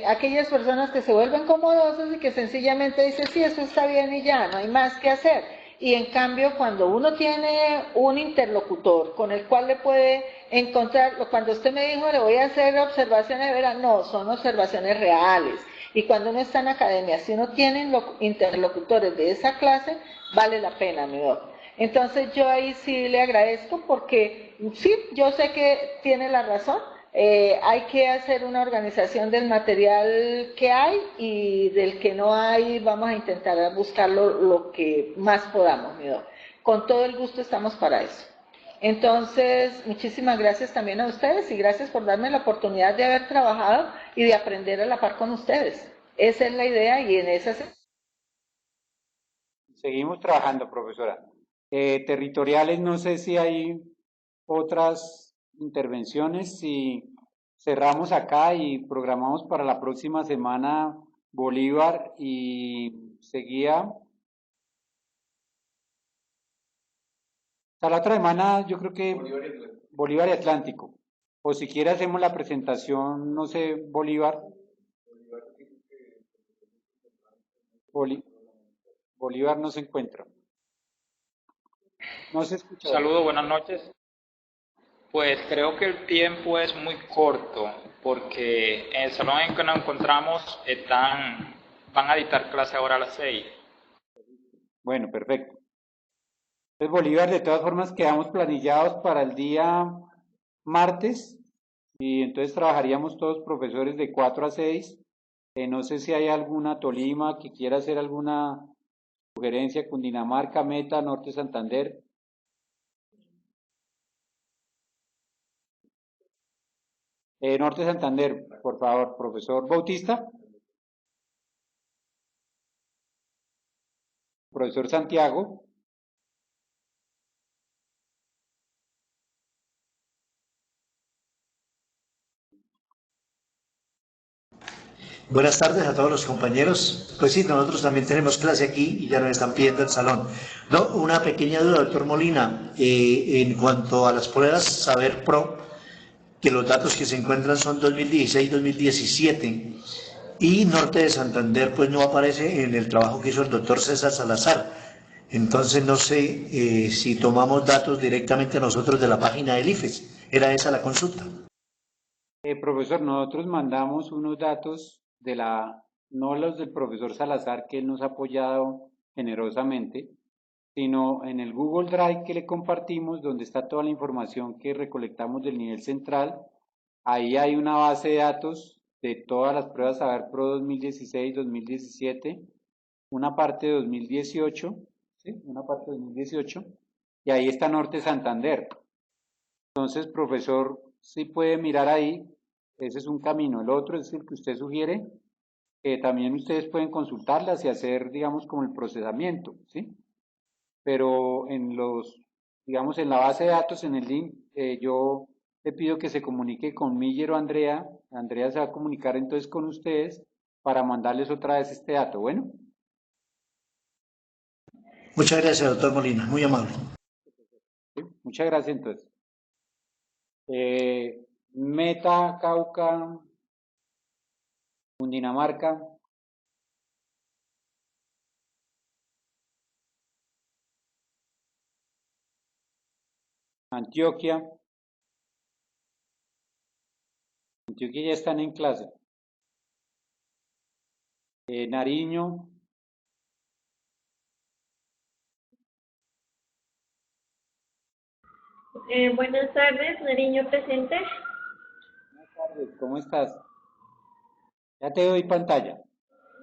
aquellas personas que se vuelven comodosas y que sencillamente dicen, sí, eso está bien y ya, no hay más que hacer. Y en cambio, cuando uno tiene un interlocutor con el cual le puede encontrar, cuando usted me dijo, le voy a hacer observaciones de verano, no, son observaciones reales. Y cuando uno está en academia, si uno tiene interlocutores de esa clase, vale la pena, mi doc. Entonces yo ahí sí le agradezco porque sí, yo sé que tiene la razón, hay que hacer una organización del material que hay y del que no hay, vamos a intentar buscar lo que más podamos, mi doc. Con todo el gusto estamos para eso. Entonces, muchísimas gracias también a ustedes y gracias por darme la oportunidad de haber trabajado y de aprender a la par con ustedes. Esa es la idea y en esa Seguimos trabajando, profesora. Territoriales, no sé si hay otras intervenciones, si cerramos acá y programamos para la próxima semana Bolívar y seguía. O sea, la otra semana yo creo que Bolívar y Atlántico. O si quiere hacemos la presentación, no sé, Bolívar. Bolí- Bolívar no se encuentra. No se escucha. Saludos, buenas noches. Pues creo que el tiempo es muy corto porque en el salón en que nos encontramos van a dictar clase ahora a las 6. Bueno, perfecto. Entonces, Bolívar, de todas formas, quedamos planillados para el día martes y entonces trabajaríamos todos profesores de 4 a 6. No sé si hay alguna Tolima que quiera hacer alguna sugerencia, Cundinamarca, Meta, Norte Santander. Norte Santander, por favor, profesor Bautista. Profesor Santiago. Buenas tardes a todos los compañeros. Pues sí, nosotros también tenemos clase aquí y ya nos están pidiendo el salón. No, una pequeña duda, doctor Molina, en cuanto a las pruebas Saber Pro, que los datos que se encuentran son 2016-2017 y Norte de Santander pues no aparece en el trabajo que hizo el doctor César Salazar. Entonces no sé si tomamos datos directamente nosotros de la página del IFES. ¿Era esa la consulta? Profesor, nosotros mandamos unos datos no los del profesor Salazar, que él nos ha apoyado generosamente, sino en el Google Drive que le compartimos, donde está toda la información que recolectamos del nivel central. Ahí hay una base de datos de todas las pruebas Saber Pro 2016, 2017, una parte de 2018, ¿sí? Una parte de 2018, y ahí está Norte Santander. Entonces, profesor sí puede mirar ahí, ese es un camino. El otro es el que usted sugiere, que también ustedes pueden consultarlas y hacer, digamos, como el procesamiento, ¿sí? Pero digamos, en la base de datos, en el link, yo le pido que se comunique con Miller o Andrea. Andrea se va a comunicar entonces con ustedes para mandarles otra vez este dato. Bueno, Muchas gracias, doctor Molina, muy amable. ¿sí? Muchas gracias entonces. Meta, Cauca, Cundinamarca, Antioquia. Antioquia ya están en clase. Nariño, Buenas tardes, Nariño presente. buenas tardes, ¿cómo estás? Ya te doy pantalla.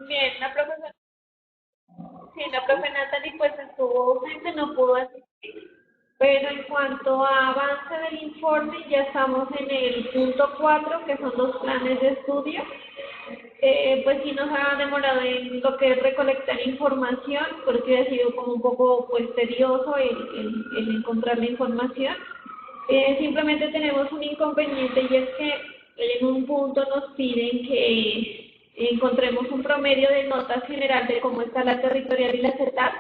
Bien, la profesora, sí, la profe Natalie pues estuvo ausente, no pudo asistir, pero en cuanto a avance del informe, ya estamos en el punto 4, que son los planes de estudio. Pues sí nos ha demorado en lo que es recolectar información, porque ha sido como un poco pues tedioso el encontrar la información. Simplemente tenemos un inconveniente y es que en un punto nos piden que encontremos un promedio de notas general de cómo está la territorial y la CETAP.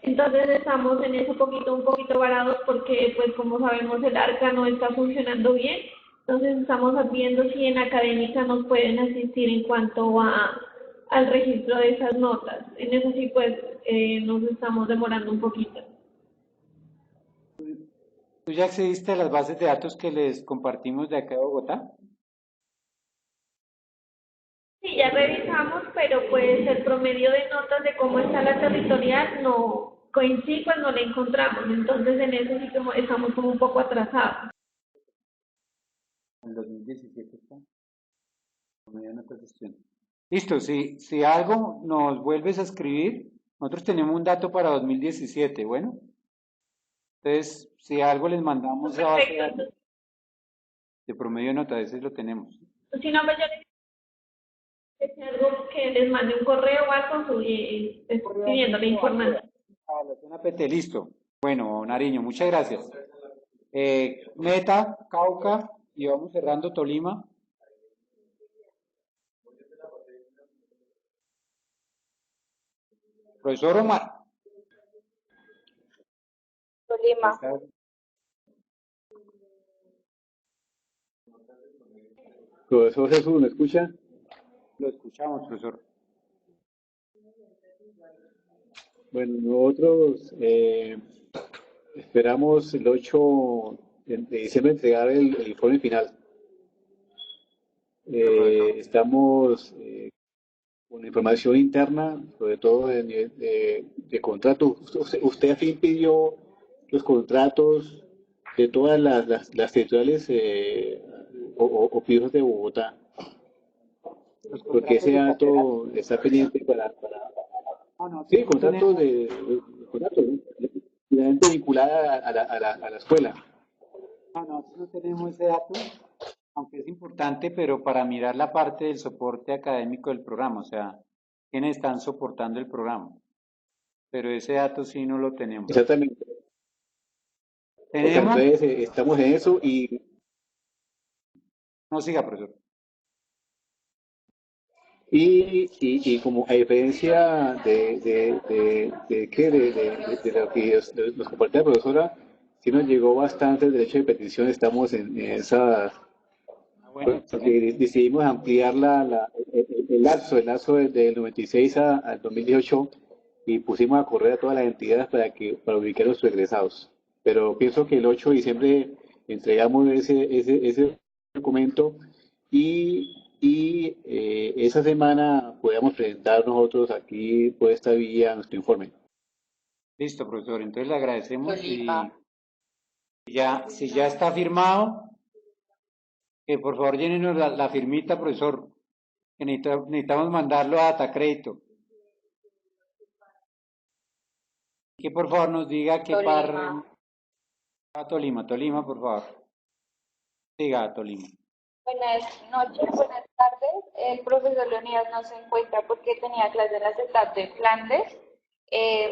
Entonces estamos en eso un poquito varados porque pues como sabemos el ARCA no está funcionando bien. Entonces estamos viendo si en académica nos pueden asistir en cuanto al registro de esas notas. En eso sí pues nos estamos demorando un poquito. ¿Tú ya accediste a las bases de datos que les compartimos de acá de Bogotá? Sí, ya revisamos, pero pues el promedio de notas de cómo está la territorial no coincide cuando la encontramos. Entonces en eso sí como estamos como un poco atrasados. En 2017 está. Promedio de notas de estudiante. Listo, si algo nos vuelves a escribir, nosotros tenemos un dato para 2017, bueno. Entonces, si algo les mandamos a base de Perfecto. datos de promedio de notas, ese lo tenemos. Si no, pues yo les algo que les mande un correo o algo pidiendo la información. Evaluación APT, listo. Bueno, Nariño, muchas gracias. Meta, Cauca, y vamos cerrando Tolima. Profesor Omar. Tolima. Profesor Jesús, ¿me escucha? Lo escuchamos, profesor. Bueno, nosotros esperamos el 8 de diciembre entregar el informe final. Estamos con información interna, sobre todo de contratos. Usted a fin pidió los contratos de todas las territoriales o pijos de Bogotá, porque ese dato está pendiente para sí, contratos contratos, ¿no? Directamente vinculada a la escuela. No, nosotros no tenemos ese dato, aunque es importante, pero para mirar la parte del soporte académico del programa, o sea, quiénes están soportando el programa. Pero ese dato sí no lo tenemos. Exactamente. ¿Tenemos? Entonces, estamos en eso y No, siga, profesor. y como a diferencia de lo que nos compartía la profesora, sí nos llegó bastante el derecho de petición, estamos en esas, Bueno, porque decidimos ampliar el lapso del 96 al 2018 y pusimos a correr a todas las entidades para ubicar a los egresados. Pero pienso que el 8 de diciembre entregamos ese documento y esa semana podemos presentar nosotros aquí por esta vía nuestro informe. listo, profesor. Entonces le agradecemos Tolima. y si ya está firmado, que por favor llénenos la firmita, profesor, que necesitamos mandarlo a Datacrédito. Que por favor nos diga qué par Tolima. a Tolima, por favor. Siga, Tolima. Buenas noches, buenas tardes. El profesor Leonidas no se encuentra porque tenía clase en la CETAP de Flandes.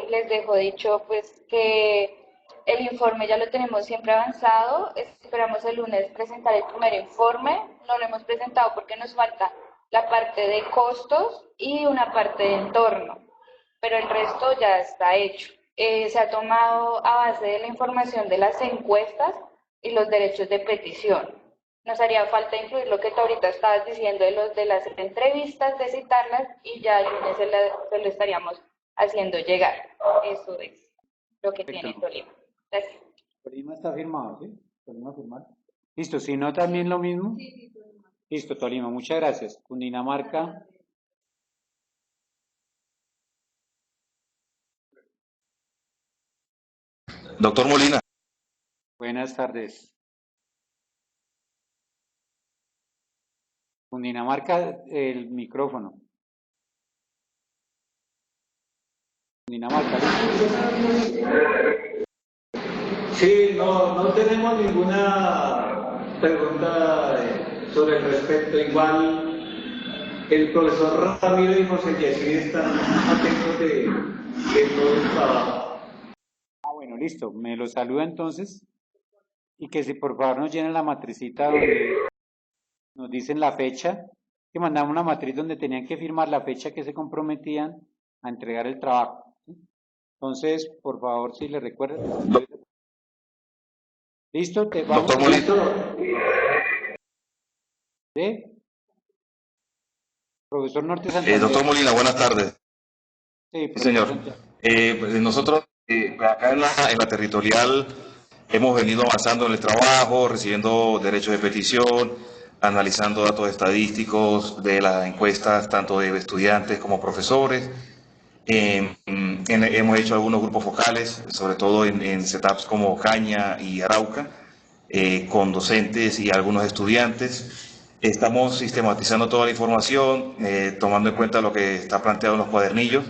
Les dejo dicho pues que el informe ya lo tenemos siempre avanzado. Esperamos el lunes presentar el primer informe. No lo hemos presentado porque nos falta la parte de costos y una parte de entorno, pero el resto ya está hecho. Se ha tomado a base de la información de las encuestas y los derechos de petición. Nos haría falta incluir lo que tú ahorita estabas diciendo de las entrevistas, de citarlas, y ya el lunes se lo estaríamos haciendo llegar. Eso es lo que tiene Tolima. Gracias. Tolima está firmado, ¿sí? Tolima firmado. Listo, si no también lo mismo. Sí, Tolima. Listo, Tolima, muchas gracias. Cundinamarca. Doctor Molina. Buenas tardes. Cundinamarca, el micrófono. Cundinamarca. Sí, no tenemos ninguna pregunta sobre el respecto. Igual el profesor Ramiro y José Yacir están atentos de todo el trabajo. Bueno, listo. Me lo saluda entonces. Y que si por favor nos llenen la matricita donde nos dicen la fecha, que mandamos una matriz donde tenían que firmar la fecha que se comprometían a entregar el trabajo. ¿Sí? Entonces, por favor, si le recuerdan. ¿Listo? Vamos. Doctor Molina. ¿Sí? Profesor Norte Santander. Doctor Molina, buenas tardes. Sí, señor. Nosotros acá en la territorial hemos venido avanzando en el trabajo, recibiendo derechos de petición, analizando datos estadísticos de las encuestas tanto de estudiantes como profesores. Hemos hecho algunos grupos focales, sobre todo en setups como Caña y Arauca, con docentes y algunos estudiantes. Estamos sistematizando toda la información, tomando en cuenta lo que está planteado en los cuadernillos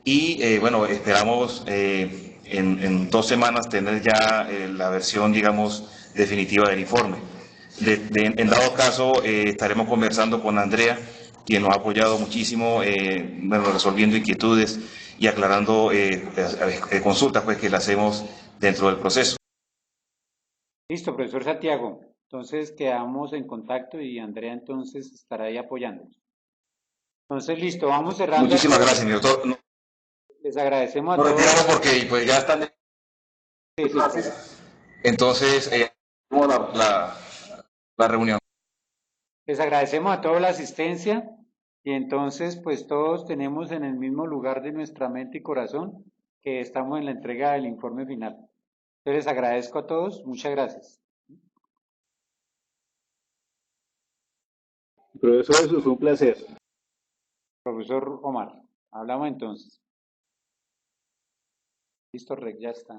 y bueno, esperamos en 2 semanas tener ya la versión, digamos, definitiva del informe. En dado caso, estaremos conversando con Andrea, quien nos ha apoyado muchísimo, bueno, resolviendo inquietudes y aclarando consultas pues, que le hacemos dentro del proceso. Listo, profesor Santiago. Entonces quedamos en contacto y Andrea entonces estará ahí apoyándonos. Entonces, listo, vamos cerrando. Muchísimas gracias, mi doctor. Les agradecemos a todos. Nos retiramos porque pues, ya están. Sí, sí. Entonces, la reunión. Les agradecemos a todos la asistencia y entonces pues todos tenemos en el mismo lugar de nuestra mente y corazón que estamos en la entrega del informe final. Entonces les agradezco a todos, muchas gracias. Profesor, eso fue un placer. Profesor Omar, hablamos entonces. Listo, Rec, ya está.